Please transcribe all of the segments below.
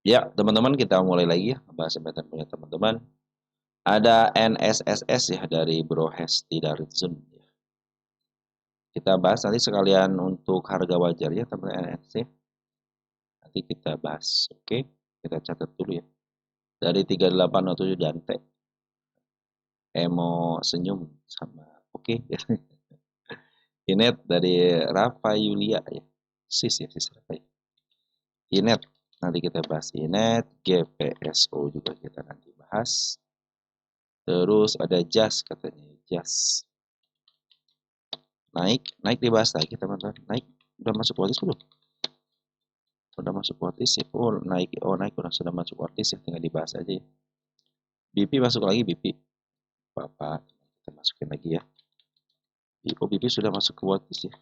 Ya, teman-teman kita mulai lagi ya bahas embedden punya teman-teman. Ada NSSS ya dari Bro Hesti Daridson. Kita bahas nanti sekalian untuk harga wajarnya teman-teman NSSS. Nanti kita bahas. Oke, kita catat dulu ya. Dari 3807 Dante. Emo senyum sama oke. Inet dari Rafa Yulia ya. Sis Rafa. Inet nanti kita bahas Inet, GPSO juga kita nanti bahas. Terus ada Jas katanya, Jas. Naik dibahas lagi teman-teman. Naik udah masuk wattis belum? Udah masuk wattis ya. Oh naik sudah masuk wattis ya, tinggal dibahas aja ya. BP masuk lagi BP. Bapak kita masukin lagi ya. Oh BP sudah masuk ke wattis ya.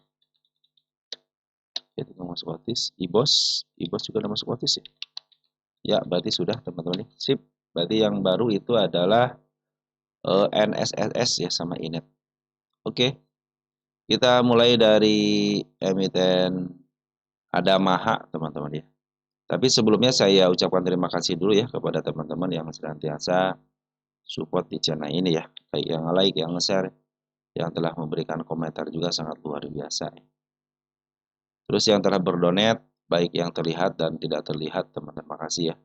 Ya tinggal masuk wattis. Ibos juga udah masuk wattis ya. Ya berarti sudah teman-teman nih. Sip. Berarti yang baru itu adalah NSSS ya sama Inet. Oke. Kita mulai dari emiten ada Maha teman-teman ya. Tapi sebelumnya saya ucapkan terima kasih dulu ya kepada teman-teman yang senantiasa support di channel ini ya. Baik yang like, yang share, yang telah memberikan komentar juga sangat luar biasa. Terus yang telah berdonate, baik yang terlihat dan tidak terlihat, teman-teman makasih ya.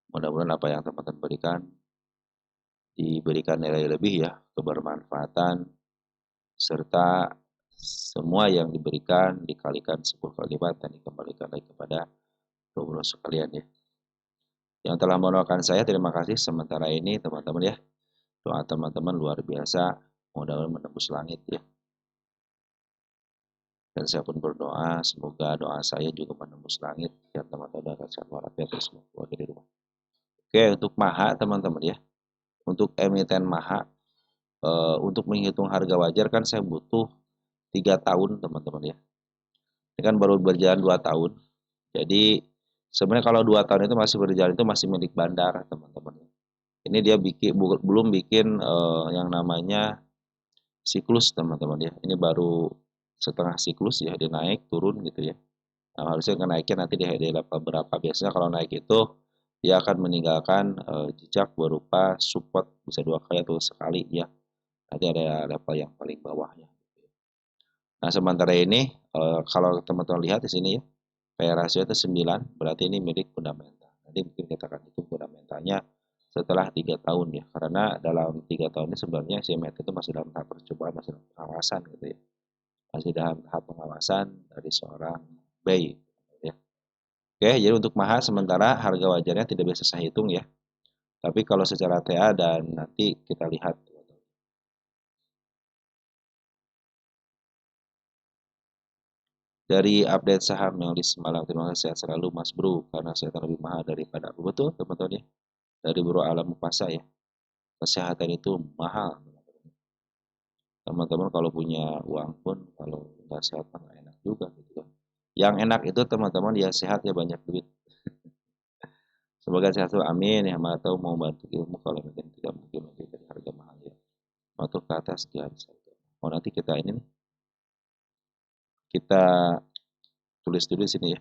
Mudah-mudahan apa yang teman-teman berikan diberikan nilai lebih ya, kebermanfaatan, serta semua yang diberikan dikalikan 10 kali lipat dan dikembalikan lagi kepada bro sekalian ya. Yang telah mendoakan saya, terima kasih sementara ini teman-teman ya. Doa teman-teman luar biasa, mudah-mudahan menembus langit ya. Dan saya pun berdoa, semoga doa saya juga menembus langit, ya teman-teman akan sehat walafiat terus keluarga di rumah. Oke, untuk Maha teman-teman ya. Untuk emiten Maha, untuk menghitung harga wajar kan saya butuh 3 tahun teman-teman ya. Ini kan baru berjalan 2 tahun. Jadi sebenarnya kalau 2 tahun itu masih berjalan itu masih milik bandara teman-teman. Ini dia belum bikin yang namanya siklus teman-teman ya. Ini baru setengah siklus ya, dia naik turun gitu ya. Nah, harusnya kenaikan nanti di level berapa. Biasanya kalau naik itu dia akan meninggalkan jejak berupa support bisa 2 kali atau sekali ya. Nanti ada level yang paling bawahnya. Nah, sementara ini kalau teman-teman lihat di sini ya, PE rasio itu 9, berarti ini milik fundamental. Nanti mungkin kita akan hitung fundamentalnya setelah 3 tahun ya, karena dalam 3 tahun ini sebenarnya si MT itu masih dalam tahap percobaan, masih dalam pengawasan gitu ya, masih dalam tahap pengawasan dari seorang BI ya. Oke, jadi untuk Maha sementara harga wajarnya tidak bisa saya hitung ya, tapi kalau secara TA dan nanti kita lihat dari update saham yang di semalam. Terima kasih sehat selalu Mas Bro, karena saya lebih mahal daripada aku. Betul teman-teman ya, dari Bro Alam Mupasa ya, kesehatan itu mahal. Teman-teman kalau punya uang pun kalau nggak sehat nggak enak juga gitu kan. Yang enak itu teman-teman ya sehat ya banyak duit. Semoga sehat selalu amin ya. Mana tahu mau bantu ilmu kalau mungkin tidak mungkin memberikan harga mahal ya. Masuk ke atas dia bisa. Oh nanti kita ini nih, kita tulis dulu di sini ya.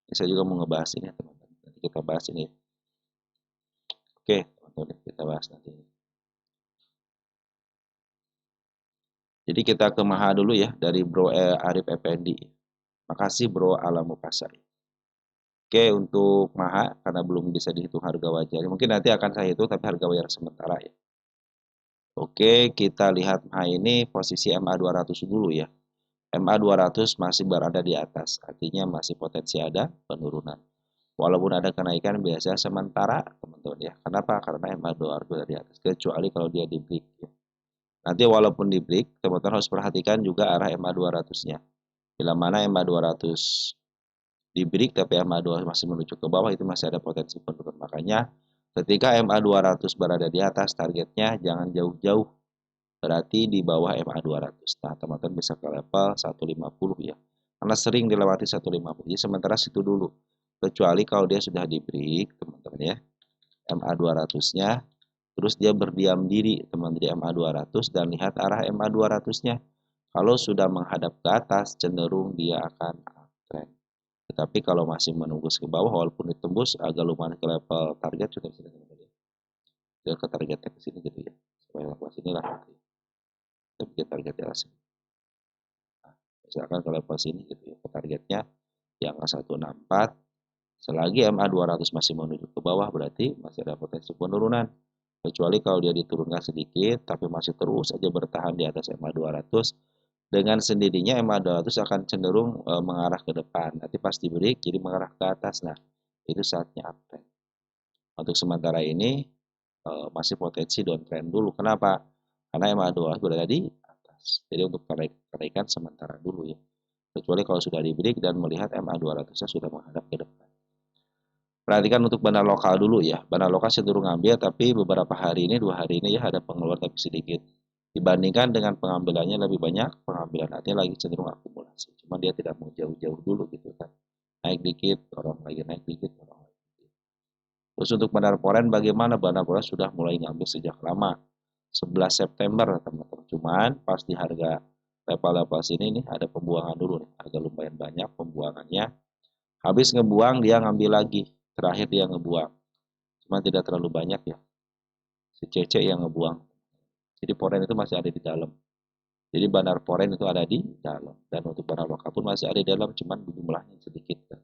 Ini saya juga mau ngebahas ini ya teman-teman. Nanti kita bahas ini ya. Oke teman-teman kita bahas nanti. Jadi kita ke Maha dulu ya dari Bro Arif Effendi. Makasih Bro Alam Pasar. Oke, untuk Maha, karena belum bisa dihitung harga wajar. Mungkin nanti akan saya hitung, tapi harga wajar sementara ya. Oke, kita lihat Maha ini posisi MA200 dulu ya. MA200 masih berada di atas, artinya masih potensi ada penurunan. Walaupun ada kenaikan biasa sementara, teman-teman ya. Kenapa? Karena MA200 berada di atas, kecuali kalau dia di break ya. Nanti walaupun di break, teman-teman harus perhatikan juga arah MA200-nya. Bila mana MA200 di break tapi MA2 masih menuju ke bawah, itu masih ada potensi penurunan. Makanya ketika MA200 berada di atas, targetnya jangan jauh-jauh, berarti di bawah MA200. Nah teman-teman bisa ke level 150 ya, karena sering dilewati 150. Jadi sementara situ dulu, kecuali kalau dia sudah di break teman-teman ya, MA200-nya, terus dia berdiam diri teman di MA200 dan lihat arah MA200-nya. Kalau sudah menghadap ke atas, cenderung dia akan uptrend. tapi kalau masih menembus ke bawah walaupun ditembus agak lumayan ke level target sudah bisa ke targetnya ke sini gitu ya. Supaya level sini lah gitu ya. Kita bikin targetnya langsung. Nah, misalkan ke level sini gitu ya, ke targetnya di angka 164. Selagi MA 200 masih menuju ke bawah berarti masih ada potensi penurunan. Kecuali kalau dia diturunkan sedikit tapi masih terus saja bertahan di atas MA 200, dengan sendirinya MA 200 akan cenderung mengarah ke depan. Nanti pas di break jadi mengarah ke atas. Nah, itu saatnya uptrend. Untuk sementara ini masih potensi downtrend dulu. Kenapa? Karena MA 200 berada di atas. Jadi untuk kenaikan sementara dulu ya. Kecuali kalau sudah di break dan melihat MA 200-nya sudah menghadap ke depan. Perhatikan untuk bandar lokal dulu ya. Bandar lokal cenderung ngambil tapi beberapa hari ini, 2 hari ini ya ada pengeluaran tapi sedikit. Dibandingkan dengan pengambilannya lebih banyak, pengambilan artinya lagi cenderung akumulasi. Cuma dia tidak mau jauh-jauh dulu gitu kan. Naik dikit, orang lagi naik dikit, orang lagi dikit. Terus untuk bandar foreign bagaimana? Bandar foreign sudah mulai ngambil sejak lama. 11 September teman-teman. Cuman pas di harga level-level sini nih ada pembuangan dulu nih. Agak lumayan banyak pembuangannya. Habis ngebuang dia ngambil lagi. Terakhir dia ngebuang. Cuma tidak terlalu banyak ya. Si Cece yang ngebuang. Jadi foreign itu masih ada di dalam. Jadi bandar foreign itu ada di dalam. Dan untuk bandar lokal pun masih ada di dalam. Cuman jumlahnya sedikit.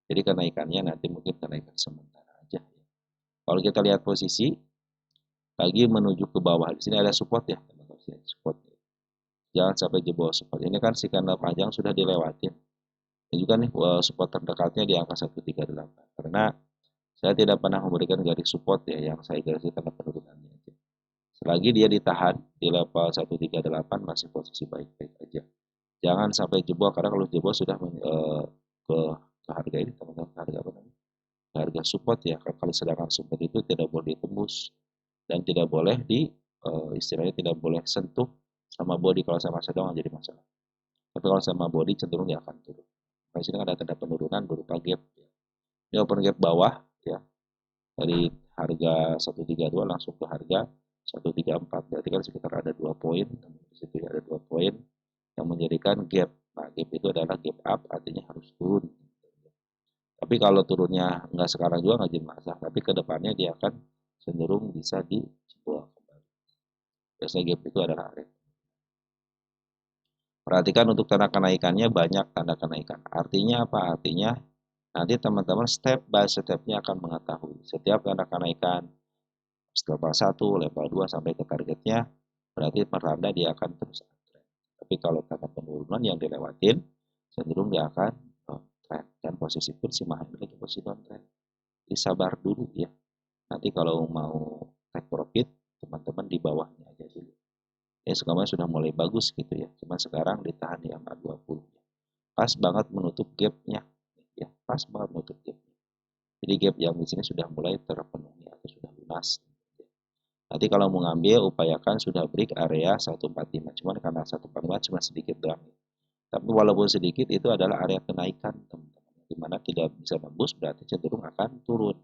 Jadi kenaikannya nanti mungkin kenaikan sementara aja. Kalau kita lihat posisi lagi menuju ke bawah. Di sini ada support ya. Support. Jangan sampai jebol support. Ini kan si kanal panjang sudah dilewatin. Dan juga nih support terdekatnya di angka 138. Karena saya tidak pernah memberikan garis support ya, yang saya garis tanda penurunannya. Selagi dia ditahan di level 138 masih posisi baik-baik aja. Jangan sampai jebol karena kalau jebol sudah ke harga ini teman-teman, harga apa namanya? Harga support ya. Kalau sedangkan support itu tidak boleh ditembus dan tidak boleh istilahnya tidak boleh sentuh sama body. Kalau sama sedang jadi masalah. Tapi kalau sama body cenderung dia akan turun. Di sini ada tanda penurunan berupa gap. Ya. Ini open gap bawah ya. Dari harga 132 langsung ke harga 134. Berarti kan sekitar ada 2 poin. Di situ ada 2 poin yang menjadikan gap. Nah, gap itu adalah gap up, artinya harus turun. Tapi kalau turunnya nggak sekarang juga nggak jadi masalah. Tapi kedepannya dia akan cenderung bisa dijebol kembali. Biasanya gap itu adalah area. Perhatikan untuk tanda kenaikannya banyak tanda kenaikan. Artinya apa? Artinya nanti teman-teman step by stepnya akan mengetahui setiap tanda kenaikan level 1, level 2 sampai ke targetnya, berarti pertanda dia akan terus uptrend. Tapi kalau tanda penurunan yang dilewatin, cenderung dia akan downtrend. Dan posisi pun si mahal lagi posisi downtrend. Jadi sabar dulu ya. Nanti kalau mau take profit, teman-teman di bawahnya aja dulu. Ya sekarang sudah mulai bagus gitu ya. Cuma sekarang ditahan di angka 20. Pas banget menutup gapnya. Ya, pas banget menutup gapnya. Jadi gap yang di sini sudah mulai terpenuhi atau sudah lunas. Nanti kalau mau ngambil, upayakan sudah break area 145. Cuman karena 145 cuma sedikit doang. Tapi walaupun sedikit, itu adalah area kenaikan, teman-teman. Dimana tidak bisa tembus, berarti cenderung akan turun.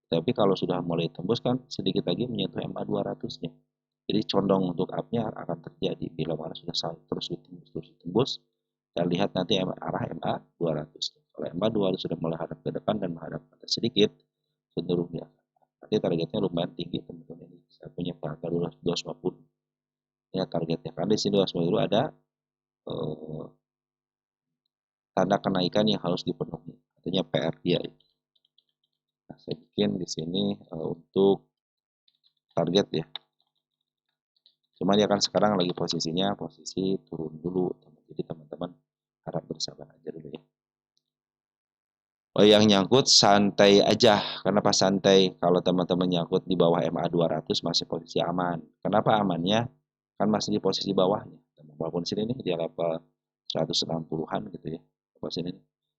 Tapi kalau sudah mulai tembus, kan sedikit lagi menyentuh MA 200-nya. Jadi condong untuk up-nya akan terjadi. Bila mana sudah terus ditembus, kita lihat nanti arah MA 200. Kalau MA 200 sudah mulai hadap ke depan dan menghadap ke atas sedikit, cenderung dia nanti targetnya lumayan tinggi teman-teman. Ini saya punya harga 250 ya targetnya, karena di sini 250 ada tanda kenaikan yang harus dipenuhi, artinya PR dia itu. Nah, saya bikin di sini untuk target ya. Cuma dia kan sekarang lagi posisinya posisi turun dulu, jadi teman-teman harap bersabar aja dulu ya. Oh, yang nyangkut santai aja. Kenapa santai? Kalau teman-teman nyangkut di bawah MA 200 masih posisi aman. Kenapa amannya? Kan masih di posisi bawahnya. Walaupun sini nih di level 160-an gitu ya. Level sini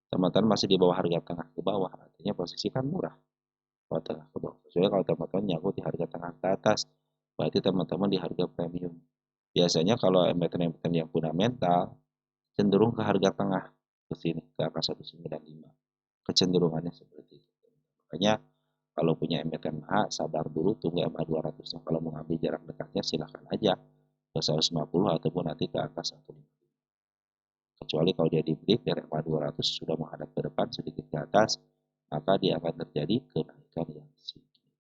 teman-teman masih di bawah harga tengah ke bawah. Artinya posisi kan murah. Kalau tengah ke bawah. Soalnya kalau teman-teman nyangkut di harga tengah ke atas, berarti teman-teman di harga premium. Biasanya kalau emiten-emiten yang fundamental cenderung ke harga tengah ke sini, ke angka 195. Kecenderungannya seperti itu. Makanya kalau punya emiten MH, sabar dulu, tunggu MA 200-nya. Kalau mau ngambil jarak dekatnya silahkan aja ke 150 ataupun nanti ke angka 150. Kecuali kalau dia di break dari MA 200 sudah menghadap ke depan sedikit ke atas, maka dia akan terjadi kenaikan yang signifikan.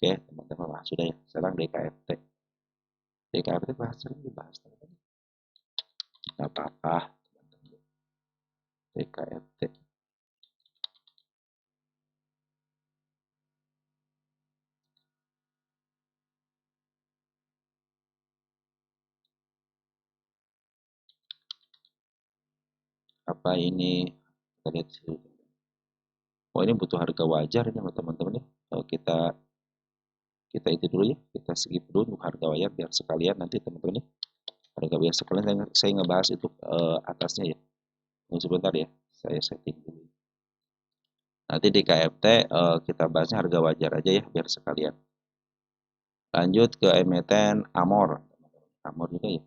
Oke, teman-teman, sudah ya. Sekarang DKFT. DKFT sering dibahas, teman-teman. Tidak apa-apa, teman-teman. DKFT. Apa ini? Kita lihat sini. Oh, ini butuh harga wajar ini teman-teman ya. Kita itu dulu ya, kita skip dulu harga wajar biar sekalian nanti teman-teman ya. Harga biar sekalian saya ngebahas itu atasnya ya. Tunggu sebentar ya, saya setting dulu. Nanti di KFT kita bahasnya harga wajar aja ya biar sekalian. Lanjut ke emiten Amor. Amor juga ya.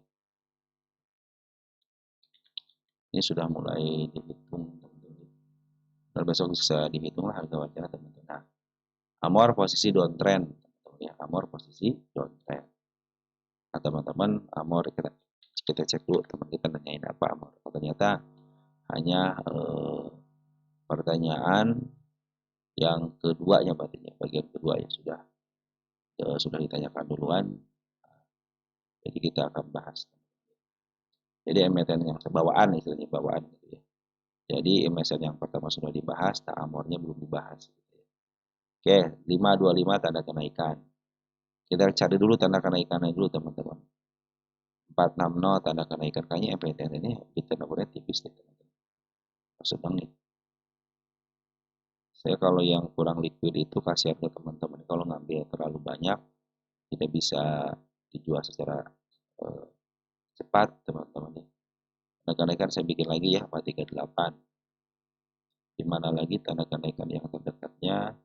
Ini sudah mulai dihitung. Dan besok bisa dihitung lah harga wajar teman-teman. Nah, Amor posisi downtrend. Ya, Amor posisi downtrend. Nah, teman-teman, Amor kita cek dulu teman kita nanyain apa Amor. Ternyata hanya pertanyaan yang keduanya berarti bagian kedua ya sudah ditanyakan duluan. Jadi kita akan bahas. Jadi emiten yang bawaan istilahnya bawaan gitu ya. Jadi emiten yang pertama sudah dibahas, nah Amornya belum dibahas. Gitu ya. Oke, 525 tanda kenaikan. Kita cari dulu tanda kenaikannya dulu teman-teman. 460 tanda kenaikan, kayaknya emiten ini turnovernya tipis deh teman-teman. Sedang nih. Saya kalau yang kurang liquid itu kasihan ke teman-teman. Kalau ngambil terlalu banyak, tidak bisa dijual secara cepat teman-teman. Tanda kenaikan saya bikin lagi ya 438. Dimana lagi tanda kenaikan yang terdekatnya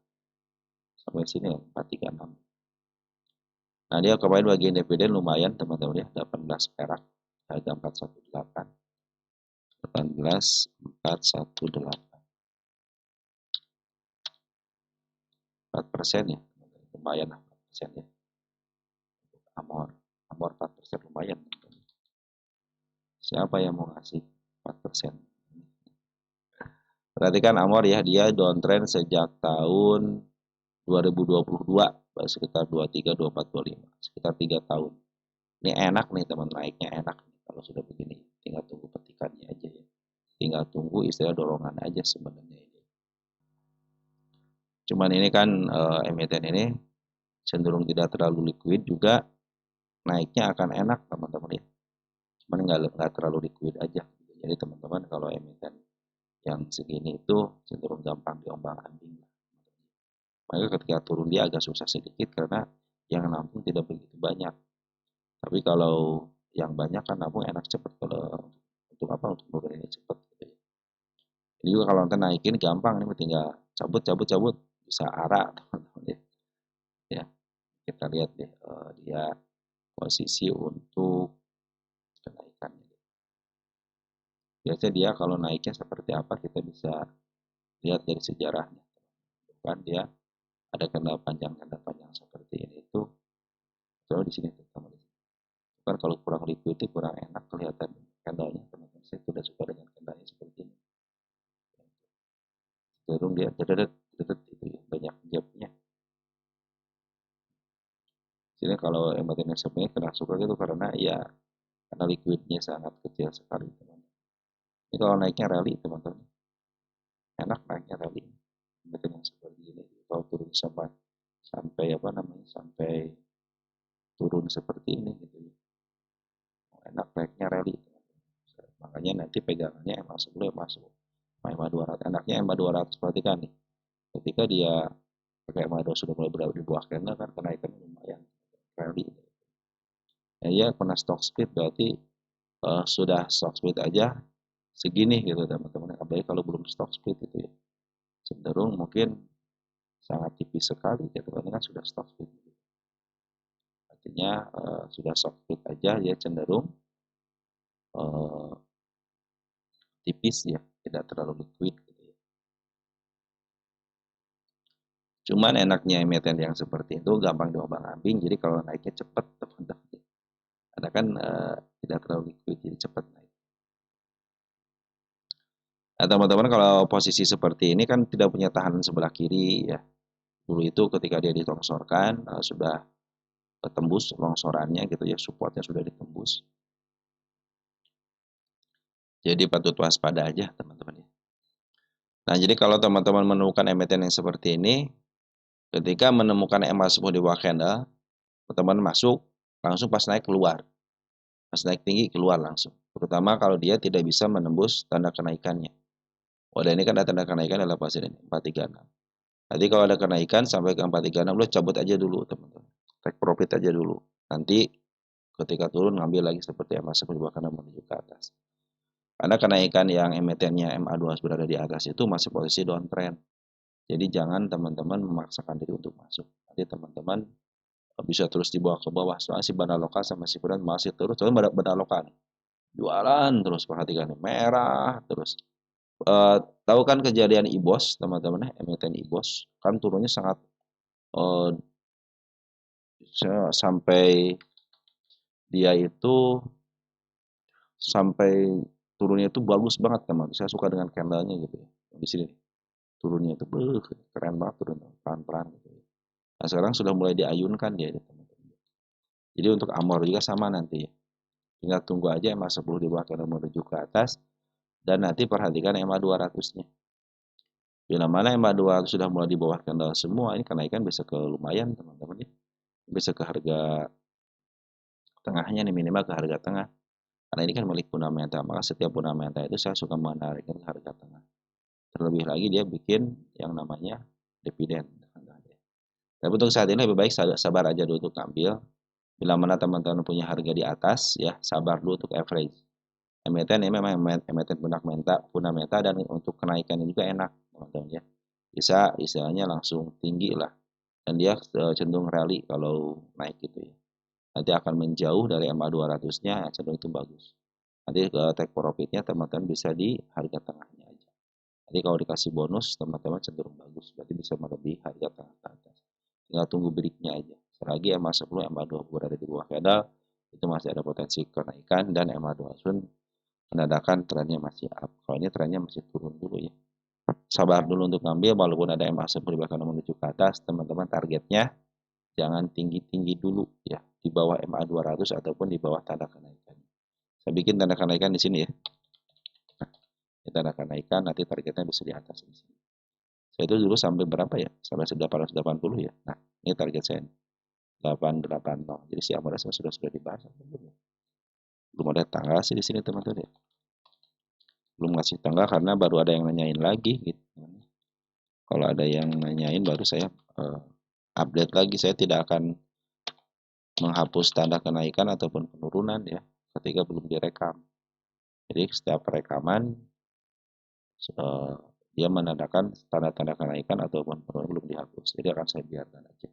sampai sini ya 436. Nah dia kemarin bagian dividen lumayan teman-teman ya 18 perak harga 418. 18418 4% ya lumayan lah 4% ya. Amor 4% lumayan. Siapa yang mau ngasih 4%? Perhatikan Amor ya, dia downtrend sejak tahun 2022 sekitar 23, 24, 25 sekitar 3 tahun. Ini enak nih teman, naiknya enak nih kalau sudah begini. Tinggal tunggu petikannya aja ya. Tinggal tunggu istilah dorongan aja sebenarnya ini. Cuman ini kan emiten ini cenderung tidak terlalu liquid juga, naiknya akan enak teman-teman ya. Cuman nggak terlalu liquid aja. Jadi teman-teman kalau emiten yang segini itu cenderung gampang diombang-ambing. Maka ketika turun dia agak susah sedikit karena yang nampung tidak begitu banyak. Tapi kalau yang banyak kan nampung enak cepet kalau untuk apa untuk turun ini cepet. Gitu ya. Ini juga kalau nanti naikin gampang nih tinggal cabut bisa arah teman-teman ya. Ya kita lihat deh dia posisi untuk kenaikannya. Biasanya dia kalau naiknya seperti apa kita bisa lihat dari sejarahnya. Kan dia ada kenda panjang seperti ini itu coba di sini teman-teman. Kan kalau kurang liquid itu kurang enak kelihatan kendalanya teman-teman. Saya sudah suka dengan kendalanya seperti ini. Cenderung dia dedet itu ya, banyak gapnya. Sini kalau emiten sebenarnya kena suka gitu karena ya karena liquidnya sangat kecil sekali teman-teman. Ini kalau naiknya rally teman-teman, enak naiknya rally. Emiten yang seperti ini kalau turun sampai apa namanya sampai turun seperti ini gitu ya. Enak naiknya rally. Makanya nanti pegangannya emang sebelum masuk MA 200. Enaknya MA 200 perhatikan nih. Ketika dia pakai MA 200 sudah mulai berada di bawah candle kan kenaikan lumayan rally. Ya, ya pernah stock split berarti sudah stock split aja segini gitu teman-teman. Apalagi kalau belum stock split itu ya cenderung mungkin sangat tipis sekali gitu kan sudah stock split. Artinya sudah stock split aja ya cenderung tipis ya, tidak terlalu liquid gitu ya. Cuman enaknya emiten yang seperti itu gampang diombang-ambing, jadi kalau naiknya cepat teman-teman. Karena kan tidak terlalu liquid jadi cepat naik. Nah, teman-teman kalau posisi seperti ini kan tidak punya tahanan sebelah kiri ya. Dulu itu ketika dia dilongsorkan sudah tembus longsorannya gitu ya, supportnya sudah ditembus. Jadi patut waspada aja teman-teman ya. Nah, jadi kalau teman-teman menemukan emiten yang seperti ini, ketika menemukan EMA 10 di bawah candle, teman-teman masuk, langsung pas naik keluar. Pas naik tinggi keluar langsung. Terutama kalau dia tidak bisa menembus tanda kenaikannya. Wadah ini kan ada tanda kenaikan adalah pasti ini 436. Nanti kalau ada kenaikan sampai ke 436 lo cabut aja dulu teman-teman. Take profit aja dulu. Nanti ketika turun ngambil lagi seperti MA10 karena menuju ke atas. Karena kenaikan yang emitennya MA2 berada di atas itu masih posisi downtrend. Jadi jangan teman-teman memaksakan diri untuk masuk. Nanti teman-teman bisa terus dibawa ke bawah. Soalnya si banda lokal sama si kuran masih terus. Soalnya banda lokal jualan terus, perhatikan merah terus. Tahu kan kejadian IBOS teman-teman, emiten IBOS kan turunnya sangat sampai dia itu sampai turunnya itu bagus banget teman. Saya suka dengan candlenya gitu ya. Di sini turunnya itu keren banget turun pelan-pelan gitu ya. Nah sekarang sudah mulai diayunkan dia teman-teman. Jadi untuk Amor juga sama nanti ya. Tinggal tunggu aja MA10 di bawah candle menuju ke atas dan nanti perhatikan MA200-nya. Bila mana MA200 sudah mulai di bawah candle semua, ini kenaikan bisa ke lumayan teman-teman ya. Bisa ke harga tengahnya nih, minimal ke harga tengah. Karena ini kan milik fundamental, maka setiap fundamental itu saya suka menarikkan ke harga tengah. Terlebih lagi dia bikin yang namanya dividen. Tapi untuk saat ini lebih baik sabar aja dulu untuk ambil. Bila mana teman-teman punya harga di atas, ya sabar dulu untuk average. Emiten ini memang emiten fundamental dan untuk kenaikan juga enak teman-teman ya. Bisa istilahnya langsung tinggi lah. Dan dia cenderung rally kalau naik gitu ya. Nanti akan menjauh dari MA200-nya, cenderung itu bagus. Nanti take profitnya teman-teman bisa di harga tengahnya aja. Nanti kalau dikasih bonus teman-teman cenderung bagus, berarti bisa melebihi harga tengah ke atas. Tinggal tunggu breaknya aja. Selagi MA10, MA20 berada di bawah candle, itu masih ada potensi kenaikan dan MA20 menandakan trennya masih up. Kalau ini trennya masih turun dulu ya. Sabar dulu untuk ngambil walaupun ada MA10 bahkan menuju ke atas, teman-teman targetnya jangan tinggi-tinggi dulu ya, di bawah MA200 ataupun di bawah tanda kenaikan. Saya bikin tanda kenaikan di sini ya. Nah, ini tanda kenaikan nanti targetnya bisa di atas di sini. Saya itu dulu sampai berapa ya? Sampai 880 ya. Nah, ini target saya nih. 880. Jadi si Amores sudah dibahas belum ya? Belum ada tanggal sih di sini teman-teman ya. Belum ngasih tanggal karena baru ada yang nanyain lagi gitu. Kalau ada yang nanyain baru saya update lagi. Saya tidak akan menghapus tanda kenaikan ataupun penurunan ya ketika belum direkam. Jadi setiap rekaman dia menandakan tanda-tanda kenaikan ataupun penurunan belum dihapus. Jadi akan saya biarkan aja.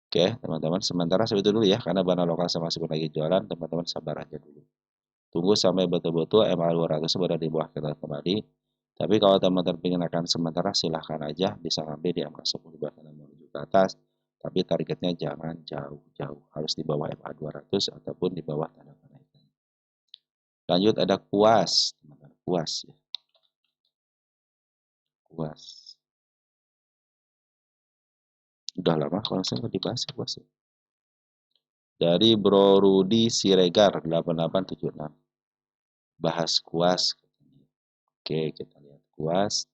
Oke, teman-teman, sementara seperti itu dulu ya, karena Bana lokal sama masih lagi jualan, teman-teman sabar aja dulu. Tunggu sampai betul-betul MA200 berada di bawah kita kembali. Tapi kalau teman-teman ingin akan sementara, silahkan aja bisa ngambil di MA10 bahkan menuju ke atas. Tapi targetnya jangan jauh-jauh, harus di bawah MA200 ataupun di bawah tanda kenaikan. Lanjut ada kuas, teman-teman, kuas ya. Kuas. Udah lama kalau saya nggak dibahas kuas ya. Dari Bro Rudi Siregar 8876. Bahas kuas. Oke, kita lihat kuas.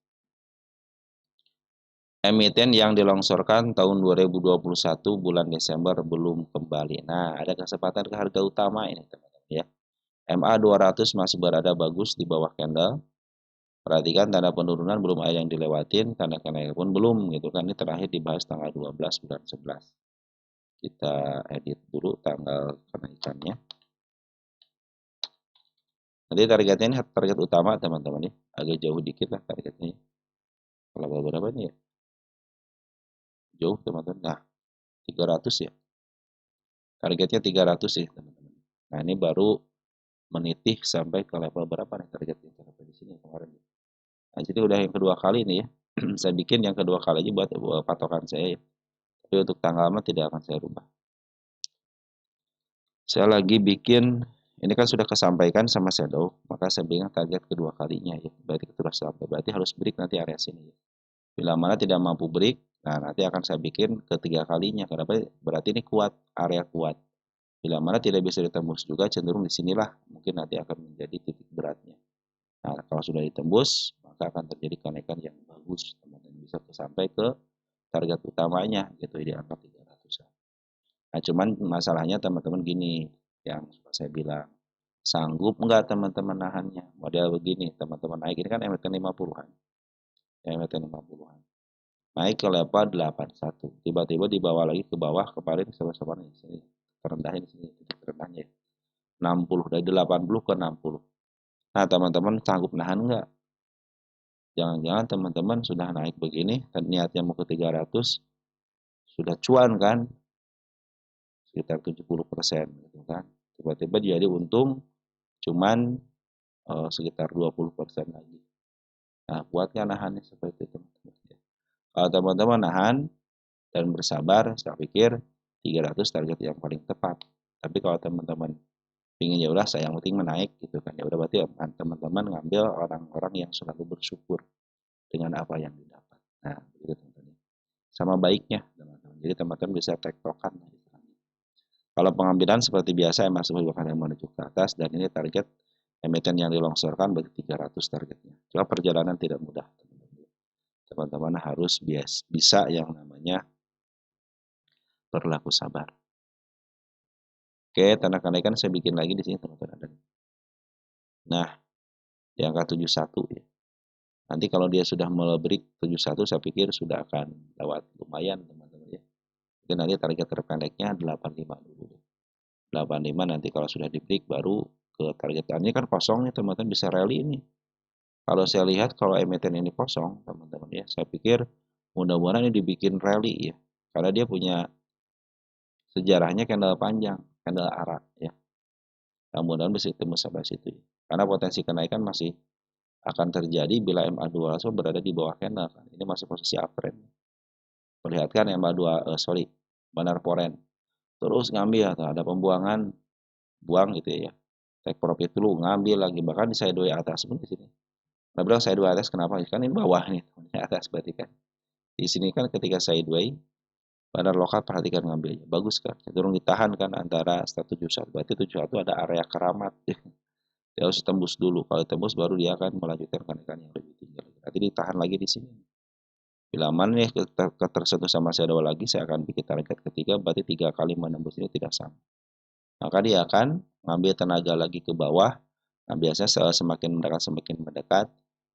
Emiten yang dilongsorkan tahun 2021 bulan Desember belum kembali. Nah, ada kesempatan ke harga utama ini teman-teman ya. MA200 masih berada bagus di bawah candle. Perhatikan tanda penurunan belum ada yang dilewatin, tanda kenaikan pun belum gitu kan. Ini terakhir dibahas tanggal 12 bulan 11. Kita edit dulu tanggal kenaikannya. Nanti targetnya ini target utama teman-teman ya. Agak jauh dikit lah targetnya. Kalau berapa nih ya? Jauh teman-teman. Nah, 300 ya. Targetnya 300 sih teman-teman. Nah, ini baru menitih sampai ke level berapa nih targetnya sampai di sini kemarin. Nah, jadi udah yang kedua kali nih ya. Saya bikin yang kedua kali aja buat patokan saya ya. Tapi untuk tanggal mah tidak akan saya rubah. Saya lagi bikin Ini kan sudah kesampaikan sama shadow, maka saya bilang target kedua kalinya ya. Berarti sudah sampai, berarti harus break nanti area sini ya. Bila mana tidak mampu break, nah nanti akan saya bikin ketiga kalinya. Kenapa? Berarti ini kuat, area kuat. Bila mana tidak bisa ditembus juga, cenderung disinilah mungkin nanti akan menjadi titik beratnya. Nah, kalau sudah ditembus, maka akan terjadi kenaikan yang bagus, teman-teman bisa sampai ke target utamanya, gitu di angka 300. Nah, cuman masalahnya teman-teman gini, yang saya bilang, sanggup nggak teman-teman nahannya? Model begini, teman-teman naik ini kan emiten 50-an, emiten 50-an. Naik ke level 81, tiba-tiba dibawa lagi ke bawah, kemarin sama-sama nih, sini, terendahin sini, titik terendahnya 60, dari 80 ke 60. Nah, teman-teman sanggup nahan nggak? Jangan-jangan teman-teman sudah naik begini, dan niatnya mau ke 300, sudah cuan kan, sekitar 70%, gitu kan. Tiba-tiba jadi untung, cuman sekitar 20% lagi. Nah, kuatnya nahannya seperti itu. Kalau teman-teman nahan dan bersabar, saya pikir 300 target yang paling tepat. Tapi kalau teman-teman ingin ya udah saya yang penting menaik gitu kan, ya udah berarti teman-teman ngambil orang-orang yang selalu bersyukur dengan apa yang didapat. Nah, begitu teman-teman. Sama baiknya teman-teman. Jadi teman-teman bisa tektokan. Kalau pengambilan seperti biasa masih yang menuju ke atas dan ini target emiten yang dilongsorkan berarti 300 targetnya. Cuma perjalanan tidak mudah teman-teman. Teman-teman harus bisa yang namanya berlaku sabar. Oke, tanda kenaikan saya bikin lagi di sini teman-teman. Nah, di angka 71 ya. Nanti kalau dia sudah melebrik 71 saya pikir sudah akan lewat lumayan teman-teman ya. Jadi nanti target terpendeknya 85 dulu. 85 nanti kalau sudah di break baru ke target. Ini kan kosong nih teman-teman, bisa rally ini. Kalau saya lihat kalau emiten ini kosong teman-teman ya, saya pikir mudah-mudahan ini dibikin rally ya. Karena dia punya sejarahnya candle panjang, candle arah ya. Mudah-mudahan bisa tembus sampai situ ya. Karena potensi kenaikan masih akan terjadi bila MA200 berada di bawah candle kan. Ini masih posisi uptrend. Perlihatkan MA2 benar foreign. Terus ngambil atau ada pembuangan, buang gitu ya. Take profit dulu, ngambil lagi bahkan di sideways atas pun di sini. Nah, bilang sideways atas kenapa? Kan ini bawah nih, atas berarti kan. Di sini kan ketika sideways pada lokal perhatikan ngambilnya. Bagus kan? Cenderung ditahan kan antara 171. Berarti 71 ada area keramat. Dia harus tembus dulu. Kalau tembus baru dia akan melanjutkan kenaikan yang lebih tinggi. Nanti ditahan lagi di sini. Bila mana nih tersentuh sama shadow lagi, saya akan bikin target ketiga. Berarti 3 kali menembus ini tidak sama. Maka dia akan ngambil tenaga lagi ke bawah. Nah, biasanya semakin mendekat,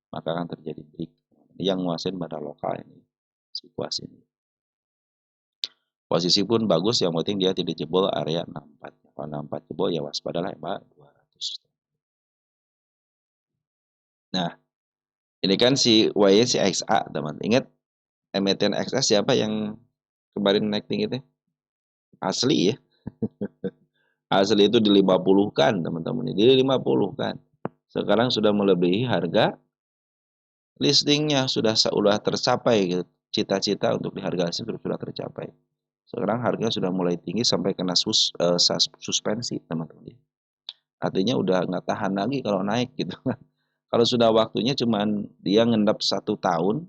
maka akan terjadi break. Yang nguasain pada lokal ini, situasi ini. Posisi pun bagus, yang penting dia tidak jebol area 64. Kalau 64 jebol ya waspadalah MA 200. Nah, ini kan si Y si XA, teman. Ingat emiten XA siapa yang kemarin naik tinggi itu? Asli ya. Asli itu di 50 kan, teman-teman. Di 50 kan. Sekarang sudah melebihi harga listingnya, sudah tercapai gitu. Cita-cita untuk di harga asli sudah tercapai. Sekarang harganya sudah mulai tinggi sampai kena suspensi, teman-teman. Artinya udah nggak tahan lagi kalau naik gitu. Kalau sudah waktunya cuman dia ngendap 1 tahun,